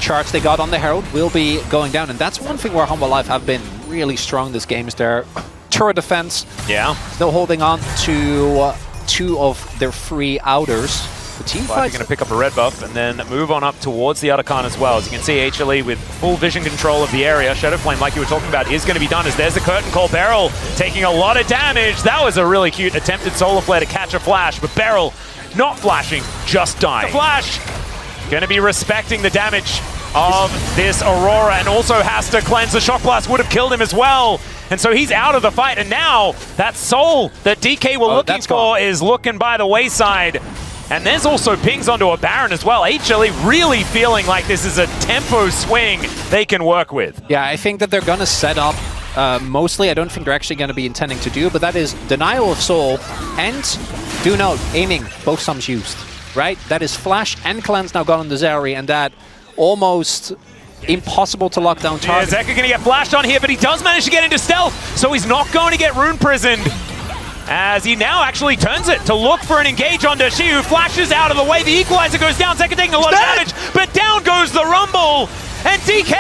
charge they got on the Herald will be going down. And that's one thing where HANWHA Life have been really strong this game is their turret defense. Yeah. Still holding on to 2 of their 3 outers. The team fight going to pick up a red buff and then move on up towards the Otacon as well. As you can see, HLE with full vision control of the area. Shadow Flame, like you were talking about, is going to be done as there's the curtain call. Beryl taking a lot of damage. That was a really cute attempted solar flare to catch a flash, but Beryl not flashing, just dying. The flash going to be respecting the damage of this Aurora and also has to cleanse. The Shock Blast would have killed him as well. And so he's out of the fight. And now that soul that DK were looking for is looking by the wayside. And there's also pings onto a Baron as well. HLE really feeling like this is a tempo swing they can work with. Yeah, I think that they're going to set up mostly I don't think they're actually going to be intending to do, but that is Denial of Soul and, do note, aiming, both sums used, right? That is Flash and Cleanse now gone on the Zeri, and that almost impossible to lock down target. Yeah, Zeka going to get flashed on here, but he does manage to get into stealth, so he's not going to get rune prisoned. As he now actually turns it to look for an engage on Dashi, who flashes out of the way. The equalizer goes down, Zeka taking a lot of damage, but down goes the Rumble. And DK,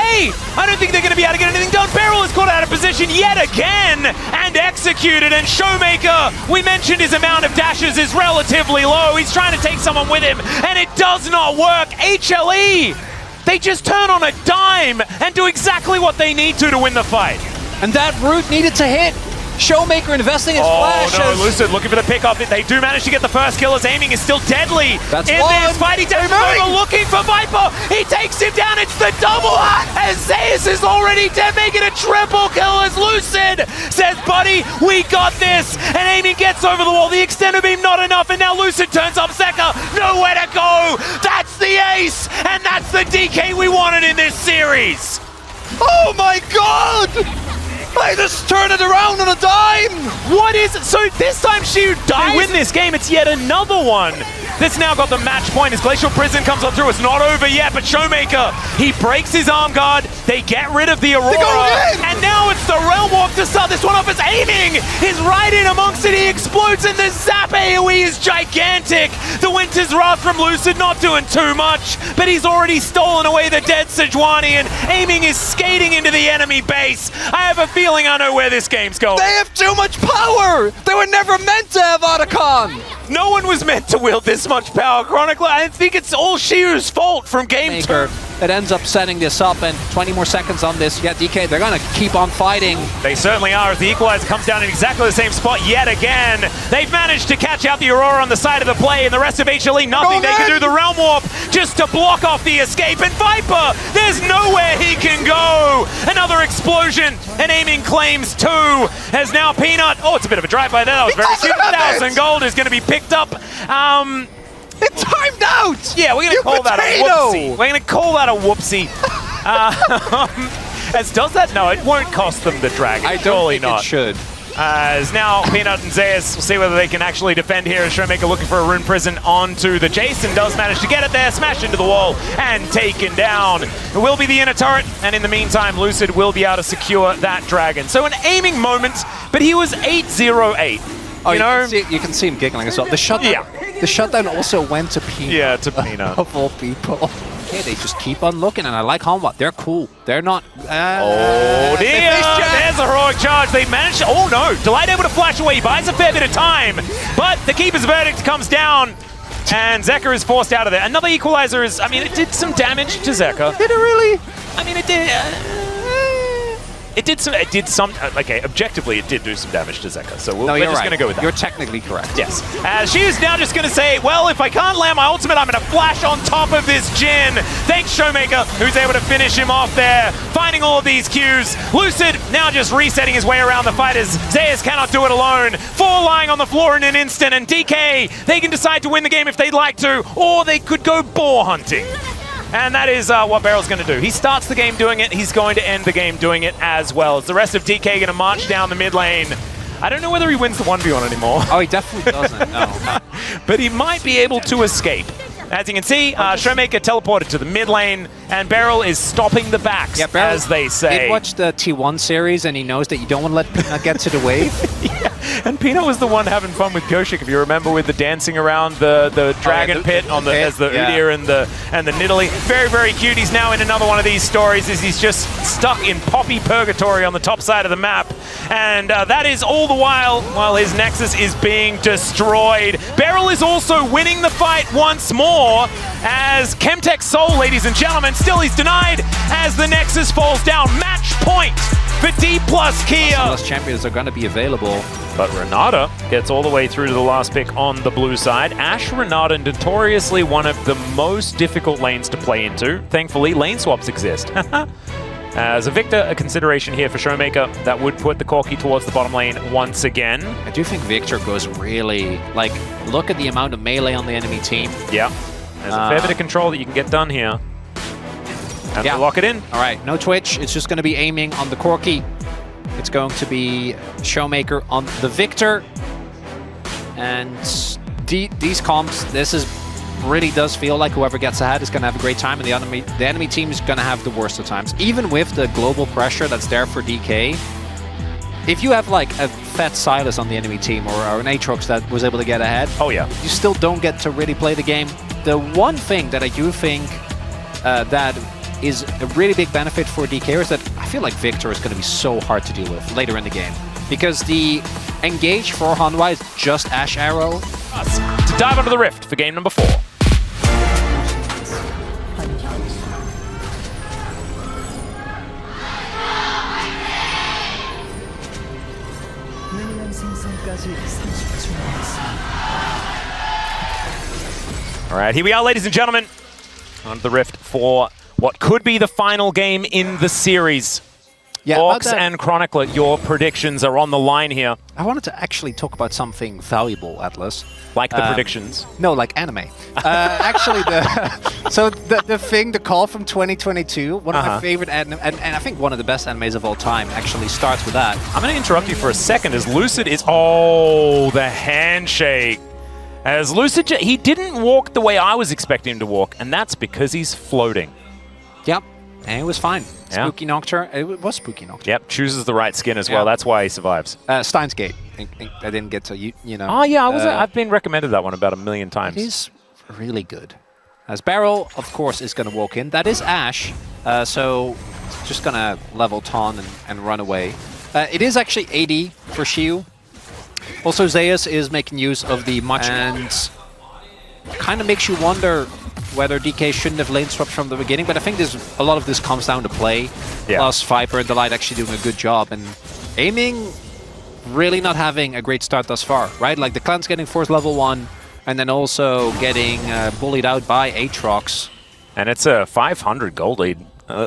I don't think they're going to be able to get anything done. Beryl is caught out of position yet again and executed. And SHOWMAKER, we mentioned his amount of dashes is relatively low. He's trying to take someone with him, and it does not work. HLE, they just turn on a dime and do exactly what they need to win the fight. And that root needed to hit. SHOWMAKER investing his flash. Oh no, Lucid looking for the pickup. They do manage to get the first kill as aiming is still deadly. That's in one. this fight. He takes over looking for Viper. He takes him down. It's the double as ZEUS is already dead, making a triple kill as Lucid says, buddy, we got this. And aiming gets over the wall. The extended beam not enough, and now Lucid turns up Zeka. Nowhere to go. That's the ace, and that's the DK we wanted in this series. Oh my god! They just turn it around on a dime! What is it? So this time Shiu dies. They win this game, it's yet another one that's now got the match point as Glacial Prison comes on through. It's not over yet, but SHOWMAKER, he breaks his arm guard, they get rid of the Aurora, and now it's the Realm Walk to start this one off as aiming is right in amongst it. He explodes, and the Zap AoE is gigantic. The Winter's Wrath from Lucid not doing too much, but he's already stolen away the dead Sejuani, and aiming is skating into the enemy base. I have a feeling I know where this game's going. They have too much power! They were never meant to have Otacon! No one was meant to wield this much power, Chronicler. I think it's all Shiu's fault from game two. It ends up setting this up, and 20 more seconds on this. Yeah, DK, they're going to keep on fighting. They certainly are, as the equalizer comes down in exactly the same spot yet again. They've managed to catch out the Aurora on the side of the play, and the rest of HLE, nothing. They can do the Realm Warp just to block off the escape. And Viper, there's nowhere he can go. Another explosion, and aiming claims two, as now Peanut, oh, it's a bit of a drive-by there. That was very cute. 1,000 gold is going to be picked up. It timed out! Yeah, we're going to call that a whoopsie. We're going to call that a whoopsie. As does that? No, it won't cost them the dragon. I don't think it should. As now Peanut and ZEUS will see whether they can actually defend here as SHOWMAKER looking for a rune prison onto the Jason. Does manage to get it there, smashed into the wall and taken down. It will be the inner turret, and in the meantime Lucid will be able to secure that dragon. So an aiming moment, but he was 8-0-8. Oh, you can see him giggling as well. The shutdown also went to Peanut. Yeah, to Peanut. Of all people. Okay, they just keep on looking, and I like HANWHA. They're cool. They're not... oh dear! There's a heroic charge. They managed to... Oh no! Delight able to flash away. He buys a fair bit of time, but the Keeper's verdict comes down, and Zeka is forced out of there. Another equalizer is... I mean, it did some damage to Zeka. Did it really? I mean, it did... It did some. Okay, objectively, it did do some damage to Zeka. So we're just going to go with that. You're technically correct. Yes. She's now just going to say, well, if I can't land my ultimate, I'm going to flash on top of this Jhin. Thanks, SHOWMAKER, who's able to finish him off there, finding all of these Qs. Lucid now just resetting his way around the fighters. ZEUS cannot do it alone. 4 lying on the floor in an instant, and DK, they can decide to win the game if they'd like to, or they could go boar hunting. And that is what Beryl's going to do. He starts the game doing it. He's going to end the game doing it as well. Is the rest of DK going to march down the mid lane? I don't know whether he wins the 1v1 anymore. Oh, he definitely doesn't, no. But he might be able to escape. As you can see, SHOWMAKER teleported to the mid lane, and Beryl is stopping the backs, as they say. He watched the T1 series, and he knows that you don't want to let Peanut get to the wave. Yeah. And Peanut was the one having fun with Goshik, if you remember, with the dancing around the dragon pit on the as the Udyr and the Nidalee. Very, very cute. He's now in another one of these stories as he's just stuck in Poppy Purgatory on the top side of the map. And that is all the while his Nexus is being destroyed. Beryl is also winning the fight once more as Chemtech Soul, ladies and gentlemen, still he's denied as the Nexus falls down. Match point for DPLUS Kia. Plus champions are going to be available. But Renata gets all the way through to the last pick on the blue side. Ashe Renata, notoriously one of the most difficult lanes to play into. Thankfully, lane swaps exist. As a Victor, a consideration here for SHOWMAKER that would put the Corki towards the bottom lane once again. I do think Victor goes really, like, look at the amount of melee on the enemy team. Yeah, there's a fair bit of control that you can get done here. And lock it in. All right, no Twitch. It's just going to be aiming on the Corki. It's going to be SHOWMAKER on the Victor. And these comps, this is really does feel like whoever gets ahead is going to have a great time, and the enemy team is going to have the worst of times. Even with the global pressure that's there for DK, if you have like a fat Silas on the enemy team or an Aatrox that was able to get ahead, oh yeah, you still don't get to really play the game. The one thing that I do think that is a really big benefit for DK is that I feel like Victor is going to be so hard to deal with later in the game, because the engage for HANWHA is just Ash Arrow. To dive onto the Rift for game number 4. All right, here we are, ladies and gentlemen, onto the Rift for what could be the final game in the series. Yeah, Orcs and Chronicler, your predictions are on the line here. I wanted to actually talk about something valuable, Atlas. Like the predictions? No, like anime. Actually, the call from 2022, one of my favorite anime, and I think one of the best animes of all time, actually starts with that. I'm going to interrupt you for a second as Lucid is... Oh, the handshake. As Lucid, he didn't walk the way I was expecting him to walk, and that's because he's floating. Yep, and it was fine. Spooky Nocturne, it was Spooky Nocturne. Yep, chooses the right skin as well. That's why he survives. Steins Gate. I didn't get to, you know. Oh yeah, I've been recommended that one about 1,000,000 times. It is really good. As Barrel, of course, is going to walk in. That is Ash, so just going to level Ton and run away. It is actually 80 for Shiu. Also, Zeus is making use of the much, and kind of makes you wonder whether DK shouldn't have lane swapped from the beginning, but I think a lot of this comes down to play. Yeah. Plus Viper and Delight actually doing a good job, and aiming really not having a great start thus far, right? Like the clan's getting forced level 1, and then also getting bullied out by Aatrox. And it's a 500 gold lead.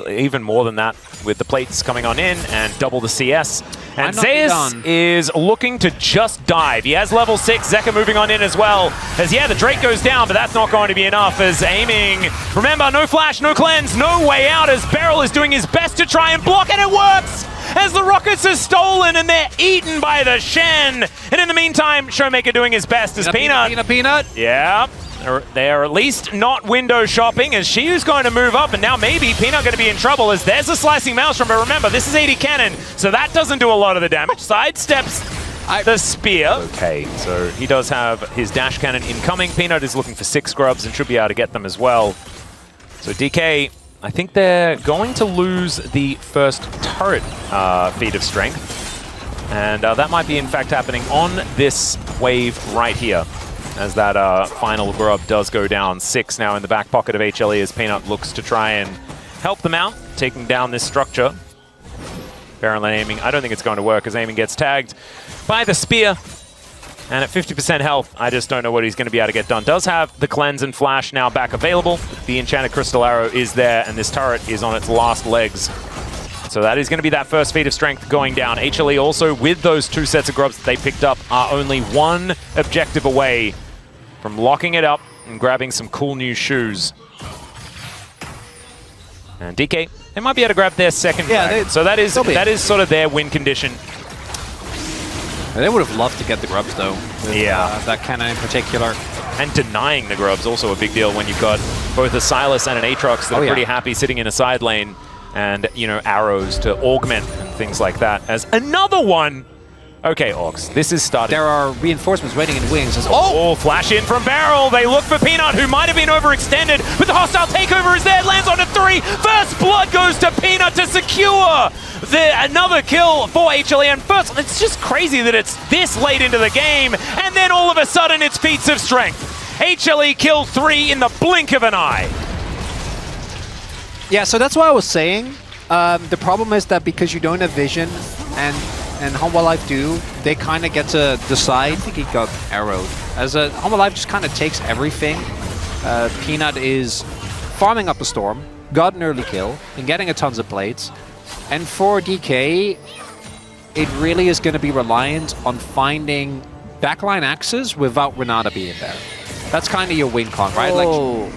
Even more than that with the plates coming on in and double the CS. And Zeus is looking to just dive. He has level 6, Zeka moving on in as well. As yeah, the Drake goes down, but that's not going to be enough as aiming. Remember, no flash, no cleanse, no way out as Beryl is doing his best to try and block, and it works! As the rockets are stolen and they're eaten by the Shen. And in the meantime, SHOWMAKER doing his best as Peanut. Yeah. They're at least not window shopping as Shiu's going to move up, and now maybe Peanut going to be in trouble as there's a slicing maelstrom, but remember, this is 80 cannon, so that doesn't do a lot of the damage. Sidesteps the spear. Okay, so he does have his dash cannon incoming. Peanut is looking for 6 grubs and should be able to get them as well. So DK, I think they're going to lose the first turret feat of strength, and that might be in fact happening on this wave right here. As that final grub does go down. 6 now in the back pocket of HLE as Peanut looks to try and help them out, taking down this structure. Barrel aiming, I don't think it's going to work as aiming gets tagged by the spear. And at 50% health, I just don't know what he's going to be able to get done. Does have the cleanse and flash now back available. The enchanted crystal arrow is there, and this turret is on its last legs. So that is going to be that first feat of strength going down. HLE also, with those 2 sets of grubs that they picked up, are only 1 objective away from locking it up and grabbing some cool new shoes. And DK, they might be able to grab their second frag. So that is sort of their win condition. They would have loved to get the grubs though. With, that cannon in particular. And denying the grubs also a big deal when you've got both a Silas and an Aatrox that are pretty happy sitting in a side lane. And, you know, arrows to augment and things like that. As another one. Okay, Orcs, this is starting. There are reinforcements waiting in wings. Oh, flash in from Barrel. They look for Peanut, who might have been overextended, but the hostile takeover is there. Lands on a 3. First blood goes to Peanut to secure another kill for HLE. And first, it's just crazy that it's this late into the game, and then all of a sudden it's feats of strength. HLE killed 3 in the blink of an eye. Yeah, so that's what I was saying. The problem is that because you don't have vision, and HANWHA Life do, they kind of get to decide. I think he got arrowed. As HANWHA Life just kind of takes everything. Peanut is farming up a storm, got an early kill, and getting a tons of plates. And for DK, it really is going to be reliant on finding backline axes without Renata being there. That's kind of your win con, right? Oh,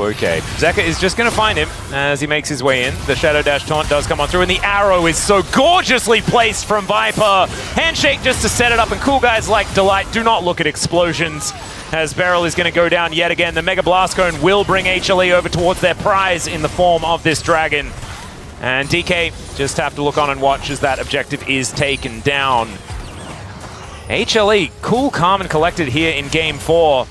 okay. Zeka is just going to find him as he makes his way in. The Shadow Dash taunt does come on through, and the arrow is so gorgeously placed from Viper. Handshake just to set it up, and cool guys like Delight do not look at explosions, as Beryl is going to go down yet again. The Mega Blast Cone will bring HLE over towards their prize in the form of this dragon. And DK just have to look on and watch as that objective is taken down. HLE, cool, calm, and collected here in Game 4.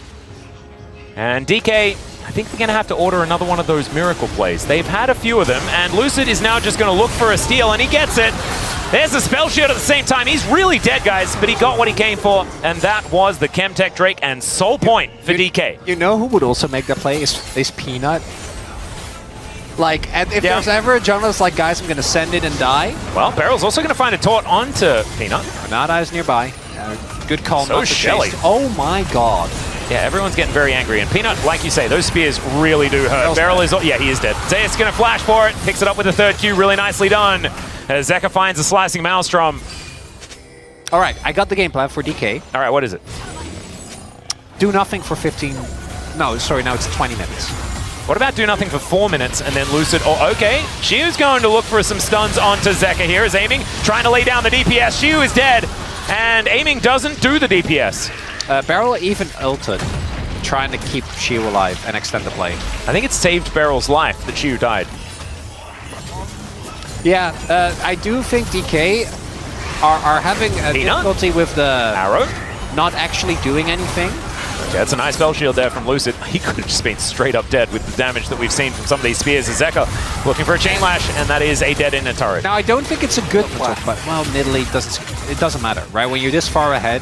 And DK, I think they're going to have to order another one of those miracle plays. They've had a few of them, and Lucid is now just going to look for a steal, and he gets it. There's the spell shield at the same time. He's really dead, guys, but he got what he came for, and that was the Chemtech Drake and Soul Point for DK. You know who would also make that play is Peanut. Like, and if there's ever a jungler that's like, guys, I'm going to send it and die. Well, Beryl's also going to find a taunt onto Peanut. Renata is nearby. Good call. So Shelly. Oh my god. Yeah, everyone's getting very angry. And Peanut, like you say, those spears really do hurt. Beryl is... Yeah, he is dead. Zeus going to flash for it. Picks it up with the third Q. Really nicely done. As Zeka finds a slicing Maelstrom. All right, I got the game plan for DK. All right, what is it? Do nothing for 15... No, sorry, now it's 20 minutes. What about do nothing for 4 minutes and then Lucid? Oh, okay. Shiu's going to look for some stuns onto Zeka here. Is aiming, trying to lay down the DPS. Shiu is dead. And aiming doesn't do the DPS. Beryl even ulted, trying to keep Shiu alive and extend the play. I think it saved Beryl's life that Shiu died. Yeah, I do think DK are having a difficulty with the arrow, not actually doing anything. Yeah, it's a nice spell shield there from Lucid. He could have just been straight up dead with the damage that we've seen from some of these spears. Zeka looking for a chain lash, and that is a dead in a turret. Now, I don't think it's a good play, but well, Nidalee it doesn't matter, right? When you're this far ahead.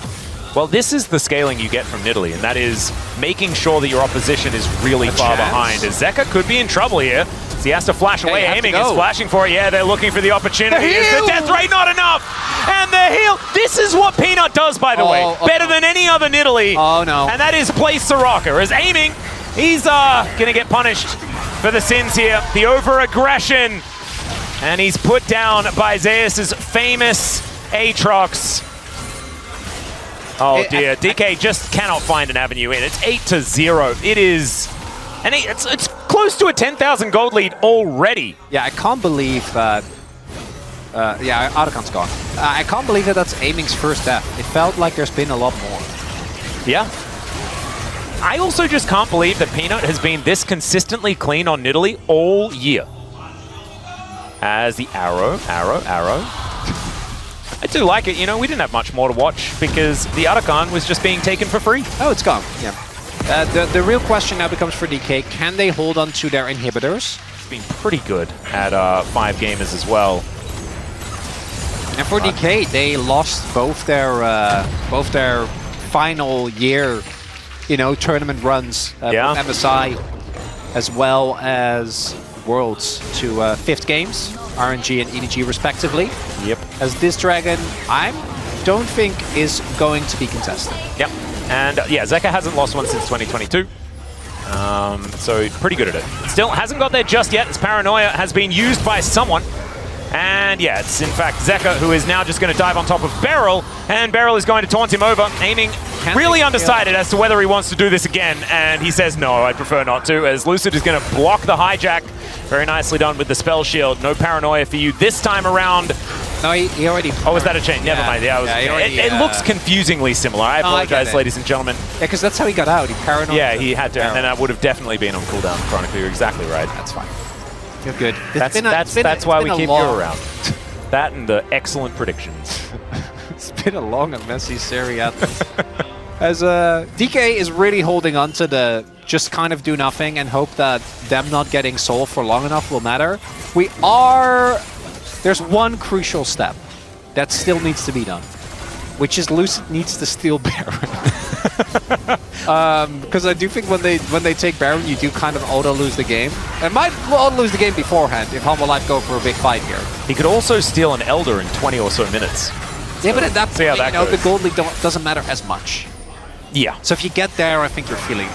Well, this is the scaling you get from Nidalee, and that is making sure that your opposition is really far behind. As Zeka could be in trouble here. So he has to flash away. Aiming is flashing for it. Yeah, they're looking for the opportunity. Is the death rate not enough? And the heal. This is what Peanut does, by the way. Better than any other Nidalee. Oh, no. And that is play Soraka. As aiming, he's going to get punished for the sins here. The over-aggression. And he's put down by Zeus's famous Aatrox. Oh, dear. DK just cannot find an avenue in. It's 8-0. It is... And it's close to a 10,000 gold lead already. Yeah, I can't believe that... yeah, Arakan's gone. I can't believe that that's Aiming's first death. It felt like there's been a lot more. Yeah. I also just can't believe that Peanut has been this consistently clean on Nidalee all year. As the arrow. I do like it. You know, we didn't have much more to watch because the Arakan was just being taken for free. Oh, it's gone. Yeah. The real question now becomes for DK, can they hold on to their inhibitors? It's been pretty good at 5 gamers as well. And for DK, they lost both their final year, you know, tournament runs with MSI, as well as Worlds to 5th games, RNG and EDG respectively. Yep. As this dragon, I don't think is going to be contested. Yep. And yeah, Zeka hasn't lost one since 2022. So pretty good at it. Still hasn't got there just yet, as Paranoia has been used by someone. And yeah, it's in fact Zeka who is now just going to dive on top of Beryl, and Beryl is going to taunt him over, aiming really undecided as to whether he wants to do this again, and he says no, I'd prefer not to, as Lucid is going to block the hijack. Very nicely done with the spell shield. No Paranoia for you this time around. No, he already... Oh, was that a chain? Never mind. Yeah, it looks confusingly similar. I apologize, ladies and gentlemen. Yeah, because that's how he got out. He paranoid. Yeah, he had to, and then that would have definitely been on cooldown, Chronicle. You're exactly right. That's fine. You're good. That's why we keep you around. That and the excellent predictions. It's been a long and messy series. As DK is really holding on to the just kind of do nothing and hope that them not getting soul for long enough will matter. There's one crucial step that still needs to be done, which is Lucid needs to steal Baron. Because I do think when they take Baron, you do kind of auto lose the game. And might auto lose the game beforehand if HANWHA Life go for a big fight here. He could also steal an Elder in 20 or so minutes. Yeah, but at that point, you know, the gold league doesn't matter as much. Yeah. So if you get there, I think you're feeling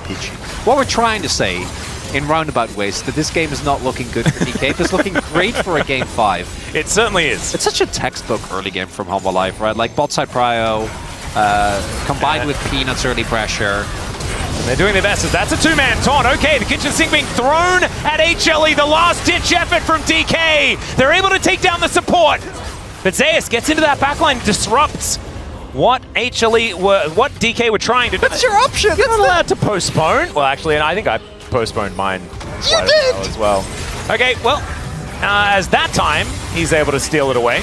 peachy. What we're trying to say, in roundabout ways, that this game is not looking good for DK, but it's looking great for a game 5. It certainly is. It's such a textbook early game from HANWHA Life, right? Like bot side prio, combined with Peanut's early pressure. They're doing their best as that's a two-man taunt. Okay, the kitchen sink being thrown at HLE. The last-ditch effort from DK. They're able to take down the support. But ZEUS gets into that backline, disrupts what what DK were trying to do. That's your option. You're not allowed to postpone. Well, actually, and I think I postponed mine. You did! As well. Okay, well, as that time, he's able to steal it away.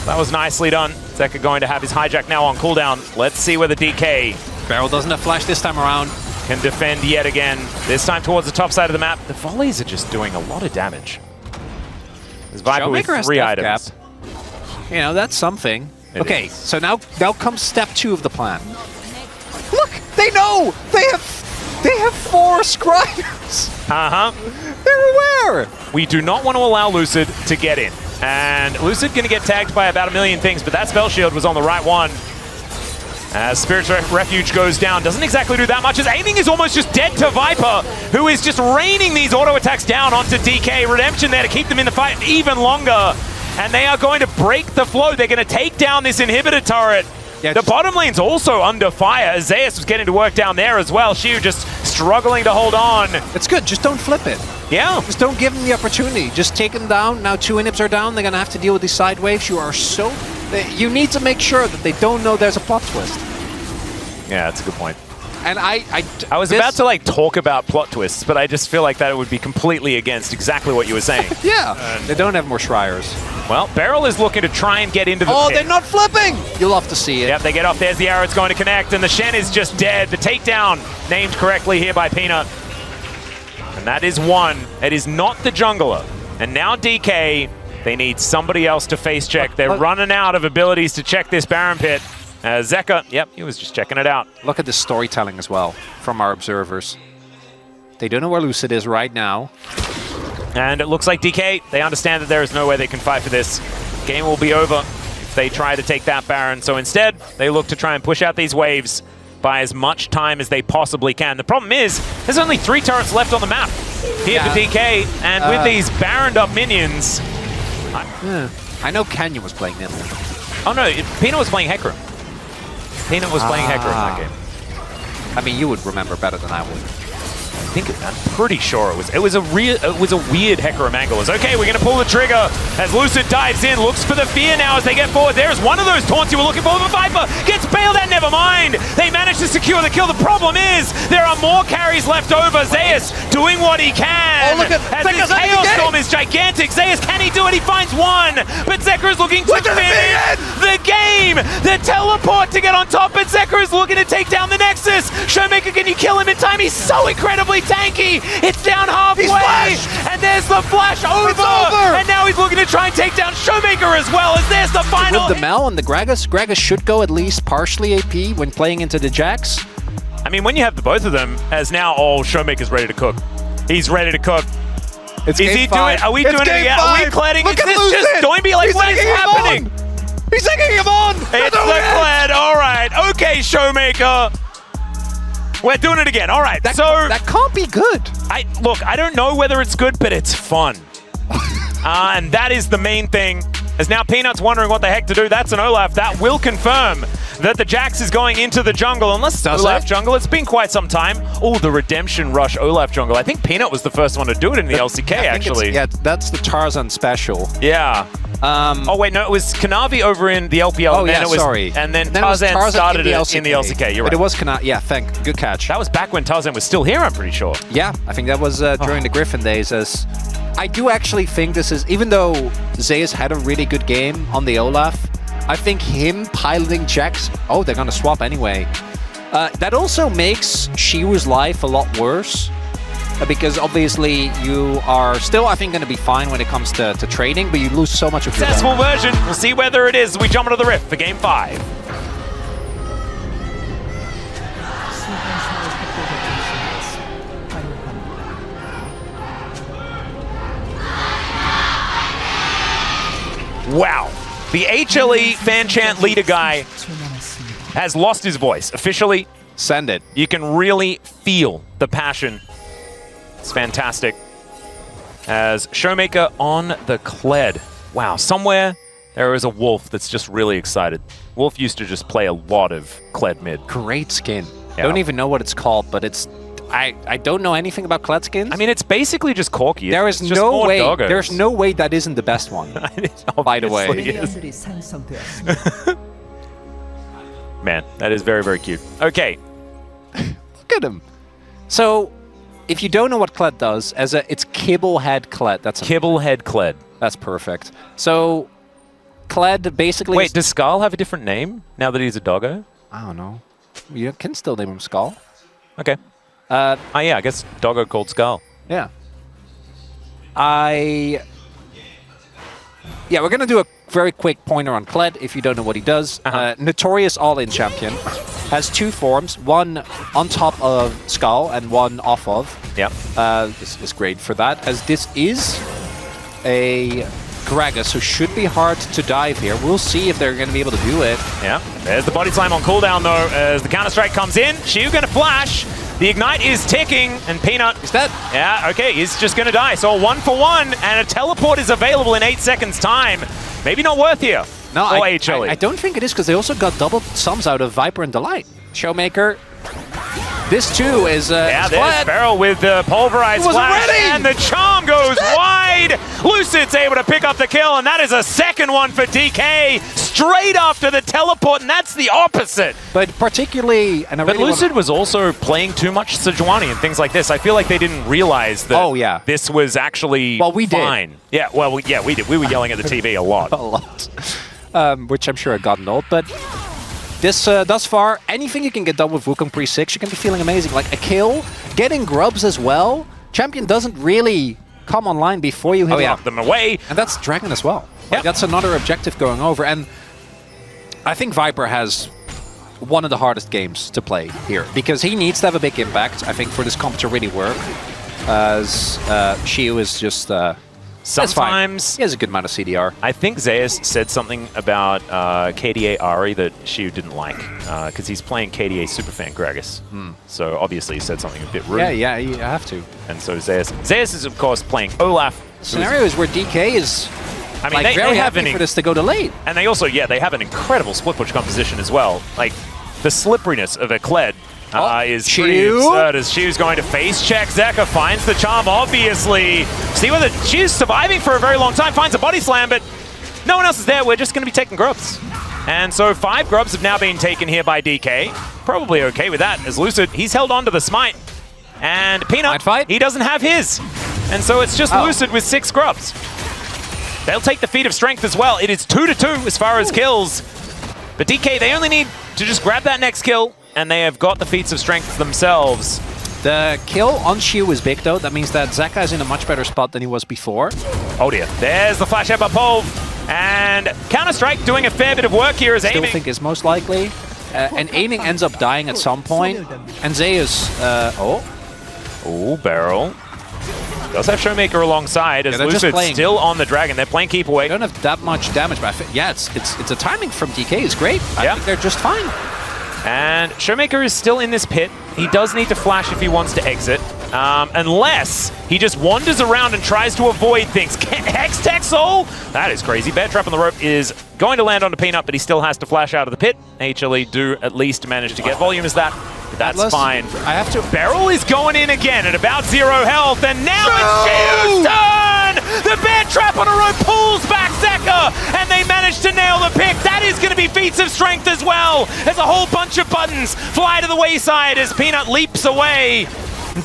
That was nicely done. Zeka going to have his hijack now on cooldown. Let's see whether DK Barrel doesn't have flash this time around. can defend yet again. This time towards the top side of the map. The volleys are just doing a lot of damage. There's Viper with SHOWMAKER has 3 death items. gap. You know, that's something. It okay, is. so now comes step 2 of the plan. Look, they know. They have 4 scribes. Uh-huh. They're aware. We do not want to allow Lucid to get in. And Lucid going to get tagged by about a million things, but that spell shield was on the right one. As Spirit's Refuge goes down, doesn't exactly do that much, as aiming is almost just dead to Viper, who is just raining these auto attacks down onto DK. Redemption there to keep them in the fight even longer. And they are going to break the flow. They're going to take down this inhibitor turret. Yeah, the bottom lane's also under fire. as ZEUS was getting to work down there as well. Shiu just struggling to hold on. It's good, just don't flip it. Yeah. Just don't give them the opportunity. Just take them down. Now 2 inhibs are down. They're going to have to deal with these side waves. You need to make sure that they don't know there's a plot twist. Yeah, that's a good point. And I was about to like talk about plot twists, but I just feel like that would be completely against exactly what you were saying. Yeah. They don't have more Shriers. Well, Beryl is looking to try and get into the pit. They're not flipping. You'll have to see it. Yep, they get off. There's the arrow. It's going to connect, and the Shen is just dead. The takedown named correctly here by Peanut. And that is 1. It is not the jungler. And now DK, they need somebody else to face check. They're running out of abilities to check this Baron pit. Zeka, yep, he was just checking it out. Look at the storytelling as well from our observers. They don't know where Lucid is right now. And it looks like DK, they understand that there is no way they can fight for this. Game will be over if they try to take that Baron. So instead, they look to try and push out these waves by as much time as they possibly can. The problem is, there's only 3 turrets left on the map here for DK, and with these Baroned up minions... I know Kenya was playing them. Oh no, Peanut was playing Hecarim. Peanut was playing Hecarim in that game. I mean, you would remember better than I would. I'm pretty sure it was a weird Hecarim angle. It's okay, we're gonna pull the trigger as Lucid dives in, looks for the fear now as they get forward. There's one of those taunts you were looking for, but Viper gets bailed out, never mind. They managed to secure the kill. The problem is there are more carries left over. ZEUS doing what he can. Oh, look at as this Chaos Storm is gigantic. ZEUS, can he do it? He finds 1, but Zeka is looking to finish the game. The teleport to get on top, but Zeka is looking to take down the Nexus. SHOWMAKER, can you kill him in time? He's so incredibly tanky. It's down halfway, and there's the flash over. And now he's looking to try and take down SHOWMAKER as well, as there's the final. With the Mel and the Gragas should go at least partially AP when playing into the Jax. I mean, when you have the both of them, as now SHOWMAKER's ready to cook. He's ready to cook. It's is he doing it? Are we doing it again? Are we cladding? Look Is at this Lucid. just Doinby? Like, what is happening? He's taking him on. It's the clad. All right. Okay, SHOWMAKER. We're doing it again. All right. That can't be good. Look, I don't know whether it's good, but it's fun. And that is the main thing. As now Peanut's wondering what the heck to do. That's an Olaf. That will confirm that the Jax is going into the jungle. Unless it's Olaf jungle. It's been quite some time. Oh, the Redemption Rush Olaf jungle. I think Peanut was the first one to do it in the LCK, actually. Yeah, that's the Tarzan special. Yeah. Oh, wait, no, it was Kanavi over in the LPL. Oh, and then yeah, it was, sorry. And then Tarzan started it in the LCK. You're right. But it was Kanavi. Yeah, good catch. That was back when Tarzan was still here, I'm pretty sure. Yeah, I think that was during the Griffin days. As I do actually think this is, even though ZEUS had a really good game on the Olaf, I think him piloting Jax, oh, they're going to swap anyway. That also makes Shiwu's life a lot worse. Because obviously you are still, I think, going to be fine when it comes to trading, but you lose so much of your successful version. We'll see whether it is. We jump into the Rift for Game 5. Wow. The HLE fan chant leader guy has lost his voice. Officially. Send it. You can really feel the passion. It's fantastic. As SHOWMAKER on the Kled. Wow, somewhere there is a Wolf that's just really excited. Wolf used to just play a lot of Kled mid. Great skin. I don't even know what it's called, but it's... I don't know anything about Kled skins. I mean, it's basically just Corki. There is no way. There's no way that isn't the best one. By the way, man, that is very, very cute. Okay, look at him. So, if you don't know what Kled does, it's Kibblehead Kled. That's Kibblehead Kled. That's perfect. So, Kled basically. Wait, does Skull have a different name now that he's a doggo? I don't know. You can still name him Skull. Okay. Oh yeah, I guess doggo called Skull. Yeah. Yeah, we're gonna do a very quick pointer on Kled if you don't know what he does. Notorious all-in champion. Has 2 forms, one on top of Skull and one off of. Yep. This is great for that, as this is a Gragas, so should be hard to dive here. We'll see if they're going to be able to do it. Yeah, there's the body slam on cooldown though, as the counter-strike comes in. Shiu going to flash. The ignite is ticking, and Peanut is dead. Yeah, okay, he's just going to die. So a 1-for-1, and a teleport is available in 8 seconds time. Maybe not worth here. No, for I HLE. I don't think it is, because they also got double sums out of Viper and Delight. Showmaker. This too is yeah, there's Beryl with the pulverized flash, and the charm goes wide. Lucid's able to pick up the kill, and that is a second one for DK straight after the teleport, and that's the opposite. But particularly, and but Lucid was also playing too much Sejuani and things like this. I feel like they didn't realize that this was actually fine. Yeah, well, we did. We were yelling at the TV a lot. A lot, which I'm sure had gotten old, but. This, thus far, anything you can get done with Wukong pre-6, you can be feeling amazing. Like a kill, getting grubs as well. Champion doesn't really come online before you hit them away. And that's Dragon as well. Like, that's another objective going over. And I think Viper has one of the hardest games to play here, because he needs to have a big impact, I think, for this comp to really work. As Shiu is just... Sometimes he has a good amount of CDR. I think ZEUS said something about KDA Ari that Shiu didn't like, because he's playing KDA Superfan Gragas. So obviously he said something a bit rude. Yeah, you have to. And so ZEUS is of course playing Olaf. Scenarios where DK is they very have happy for this to go to late. And they also, they have an incredible split push composition as well. Like the slipperiness of a Kled is pretty absurd, as Shiu's going to face check. Zeka finds the charm, obviously. See whether Shiu's surviving for a very long time, finds a body slam, but no one else is there. We're just going to be taking grubs. And so 5 grubs have now been taken here by DK. Probably okay with that, as Lucid, he's held on to the smite. And Peanut, he doesn't have his. And so it's just Lucid with 6 grubs. They'll take the feat of strength as well. It is 2-2 as far as kills. But DK, they only need to just grab that next kill, and they have got the feats of strength themselves. The kill on Shiu is big, though. That means that Zeka is in a much better spot than he was before. Oh dear. There's the flash up Pulv. And Counter-Strike doing a fair bit of work here as aiming. Still think is most likely. And aiming ends up dying at some point. And ZEUS, Oh, Beryl. Does have Showmaker alongside, as Lucid's still on the Dragon. They're playing keep away. They don't have that much damage, but it's a timing from DK is great. I think they're just fine. And Showmaker is still in this pit. He does need to flash if he wants to exit. Unless he just wanders around and tries to avoid things. Hex Tech Soul? That is crazy. Bear Trap on the rope is going to land onto Peanut, but he still has to flash out of the pit. HLE do at least manage to get volume as that. But that's fine. I have to. Beryl is going in again at about 0 health, and now it's Shiu's turn! The Bear Trap on a rope pulls back Zeka, and they manage to nail the pick. That is going to be feats of strength as well, as a whole bunch of buttons fly to the wayside as Peanut leaps away.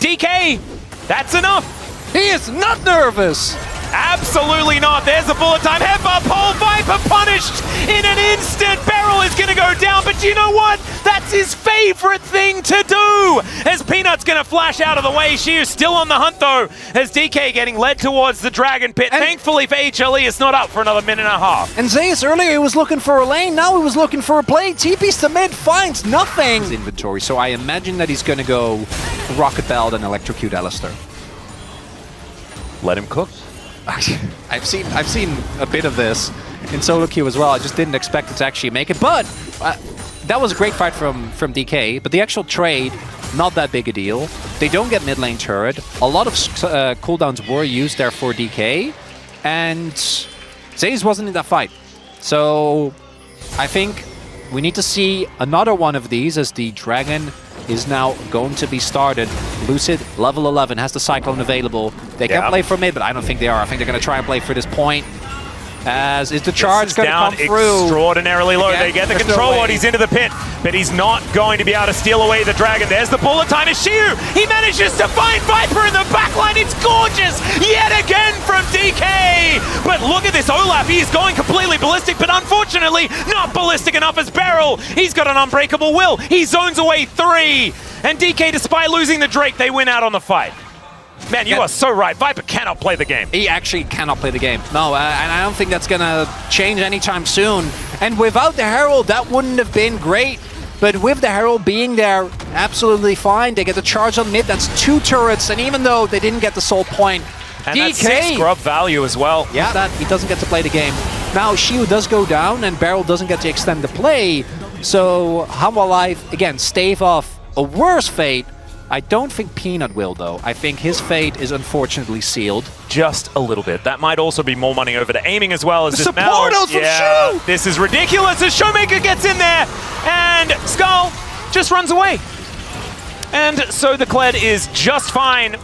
DK, that's enough. He is not nervous. Absolutely not. There's a bullet time. Headbutt pole. Viper punished in an instant. Beryl is going to go down, but you know what? That's his favorite thing to do. As Peanut's going to flash out of the way. Shiu's still on the hunt, though, as DK getting led towards the Dragon Pit. And thankfully for HLE, it's not up for another minute and a half. And ZEUS earlier, he was looking for a lane. Now he was looking for a play. TP's to mid, finds nothing. His inventory, so I imagine that he's going to go Rocket Belt and Electrocute Alistair. Let him cook. I've seen a bit of this in solo queue as well. I just didn't expect it to actually make it, but that was a great fight from DK. But the actual trade, not that big a deal. They don't get mid lane turret. A lot of cooldowns were used there for DK, and ZEUS wasn't in that fight. So I think we need to see another one of these as the Dragon is now going to be started. Lucid, level 11, has the Cyclone available. They can play for mid, but I don't think they are. I think they're going to try and play for this point. As is the charge going to come through. Extraordinarily low. They get the control ward. He's into the pit, but he's not going to be able to steal away the dragon. There's the bullet time. It's Shiu. He manages to find Viper in the backline. It's gorgeous yet again from DK. But look at this Olaf. He's going completely ballistic, but unfortunately not ballistic enough as Beryl. He's got an unbreakable will. He zones away 3. And DK, despite losing the Drake, they win out on the fight. Man, you are so right. Viper cannot play the game. He actually cannot play the game. No, and I don't think that's going to change anytime soon. And without the Herald, that wouldn't have been great. But with the Herald being there, absolutely fine. They get the charge on mid. That's 2 turrets. And even though they didn't get the soul point, and DK, that's 6 grub value as well. Yeah, that he doesn't get to play the game. Now, Shiu does go down, and Beryl doesn't get to extend the play. So, HANWHA Live, again, stave off a worse fate. I don't think Peanut will, though. I think his fate is unfortunately sealed. Just a little bit. That might also be more money over to aiming as well as the support from Shu! This is ridiculous as SHOWMAKER gets in there, and Skull just runs away. And so the Kled is just fine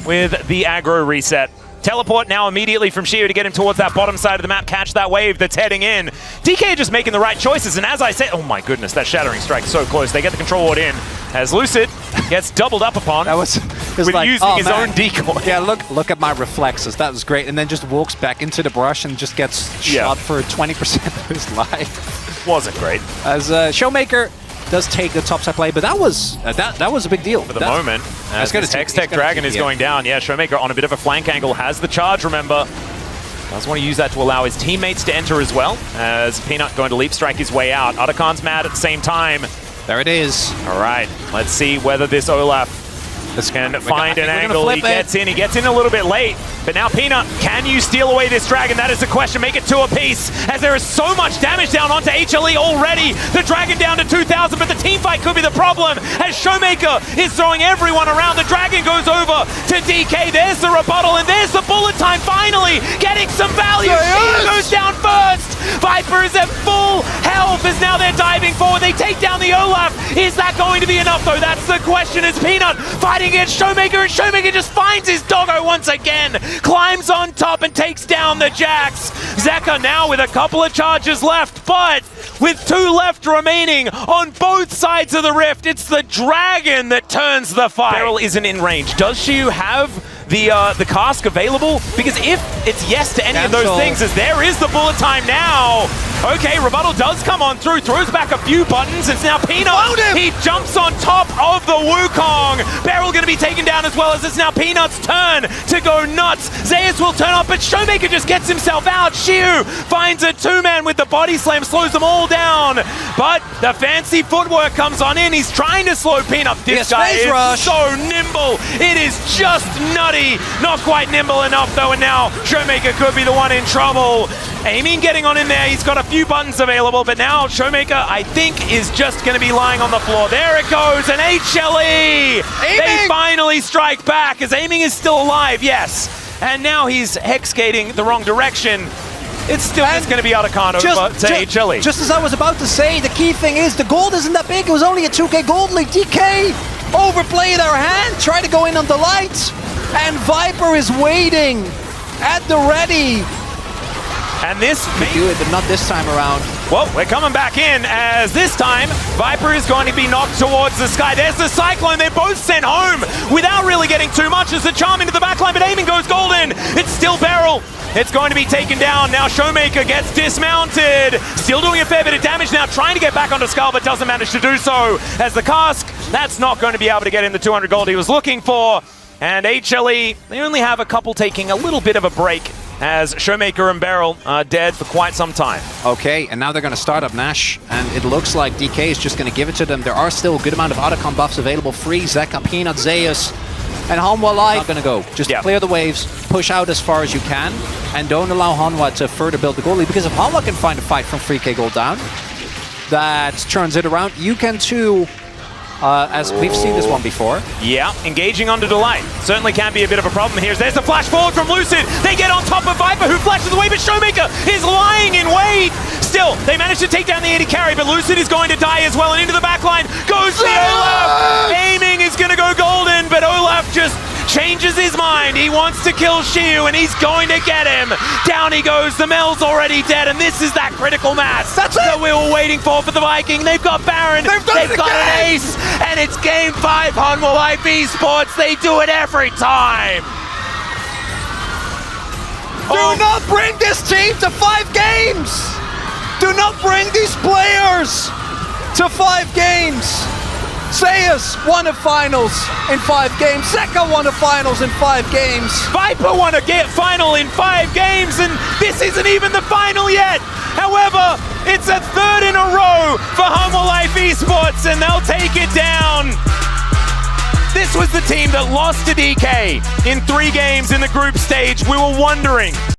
with the aggro reset. Teleport now immediately from Shiu to get him towards that bottom side of the map, catch that wave that's heading in. DK just making the right choices, and as I said, oh my goodness, that Shattering Strike so close. They get the control ward in as Lucid gets doubled up upon with like, using his own decoy. Yeah, look at my reflexes. That was great. And then just walks back into the brush and just gets shot for 20% of his life. Wasn't great. As SHOWMAKER does take the topside play, but that was a big deal. For the moment, as this Hextech Dragon is going down. Yeah, SHOWMAKER on a bit of a flank angle, has the charge, remember. Does want to use that to allow his teammates to enter as well, as Peanut going to leap strike his way out. Ottercon's mad at the same time. There it is. All right, let's see whether this Olaf can find an angle. He gets in a little bit late. But now Peanut, can you steal away this dragon? That is the question. Make it 2 apiece, as there is so much damage down onto HLE already. The dragon down to 2,000, but the team fight could be the problem, as SHOWMAKER is throwing everyone around. The dragon goes over to DK. There's the rebuttal, and there's the bullet time finally getting some value. She goes down first. Viper is at full health, as now they're diving forward. They take down the Olaf. Is that going to be enough, though? That's the question, as Peanut fighting against SHOWMAKER, and SHOWMAKER just finds his doggo once again. Climbs on top and takes down the Jax. Zeka now with a couple of charges left, but with 2 left remaining on both sides of the rift, it's the dragon that turns the fight. Beryl isn't in range. Does she have the cask available? Because if it's yes to any of those things, as there is the bullet time now. Okay, rebuttal does come on through, throws back a few buttons. It's now Peanut. He jumps on top of the Wukong. Beryl going to be taken down as well, as it's now Peanut's turn to go nuts. ZEUS will turn up, but SHOWMAKER just gets himself out. Shiu finds a 2-man with the body slam, slows them all down. But the fancy footwork comes on in. He's trying to slow Peanut. This guy is so nimble. It is just nutty. Not quite nimble enough, though, and now SHOWMAKER could be the one in trouble. Aiming getting on in there. He's got a few buttons available, but now SHOWMAKER, I think, is just going to be lying on the floor. There it goes, and HLE! They finally strike back, as Aiming is still alive, yes. And now he's hex skating the wrong direction. It's still just going to be Ottercon over to HLE. Just as I was about to say, the key thing is the gold isn't that big. It was only a 2k gold lead. DK overplayed our hand, tried to go in on the lights, and Viper is waiting at the ready. And this may do it, but not this time around. Well, we're coming back in, as this time Viper is going to be knocked towards the sky. There's the Cyclone. They're both sent home without really getting too much, as the charm into the backline, but Aiming goes golden. It's still Beryl. It's going to be taken down. Now SHOWMAKER gets dismounted. Still doing a fair bit of damage now, trying to get back onto Skull, but doesn't manage to do so. As the cask, that's not going to be able to get him the 200 gold he was looking for. And HLE, they only have a couple taking a little bit of a break, as SHOWMAKER and Beryl are dead for quite some time. Okay, and now they're going to start up Nash, and it looks like DK is just going to give it to them. There are still a good amount of Ottercon buffs available. Free, Zeka, Peanut, ZEUS, and HANWHA Live. Not going to go. Just clear the waves, push out as far as you can, and don't allow HANWHA to further build the goal lead, because if HANWHA can find a fight from 3k gold down, that turns it around. You can too. As we've seen this one before. Yeah, engaging under Delight certainly can be a bit of a problem here. There's the flash forward from Lucid. They get on top of Viper, who flashes away, but SHOWMAKER is lying in wait. Still, They managed to take down the AD carry, but Lucid is going to die as well, and into the backline goes the Olaf! Aiming is going to go golden, but Olaf just changes his mind. He wants to kill Shiu, and he's going to get him. Down he goes. The Mel's already dead, and this is that critical mass that we were waiting for the Viking. They've got Baron. They've got an ace, and it's Game 5 HANWHA Life Esports. They do it every time. Do not bring this team to 5 games! Do not bring these players to 5 games! ZEUS won a finals in 5 games. Zeka won a finals in 5 games. Viper won a final in 5 games, and this isn't even the final yet. However, it's a 3rd in a row for HANWHA Life Esports, and they'll take it down. This was the team that lost to DK in 3 games in the group stage. We were wondering,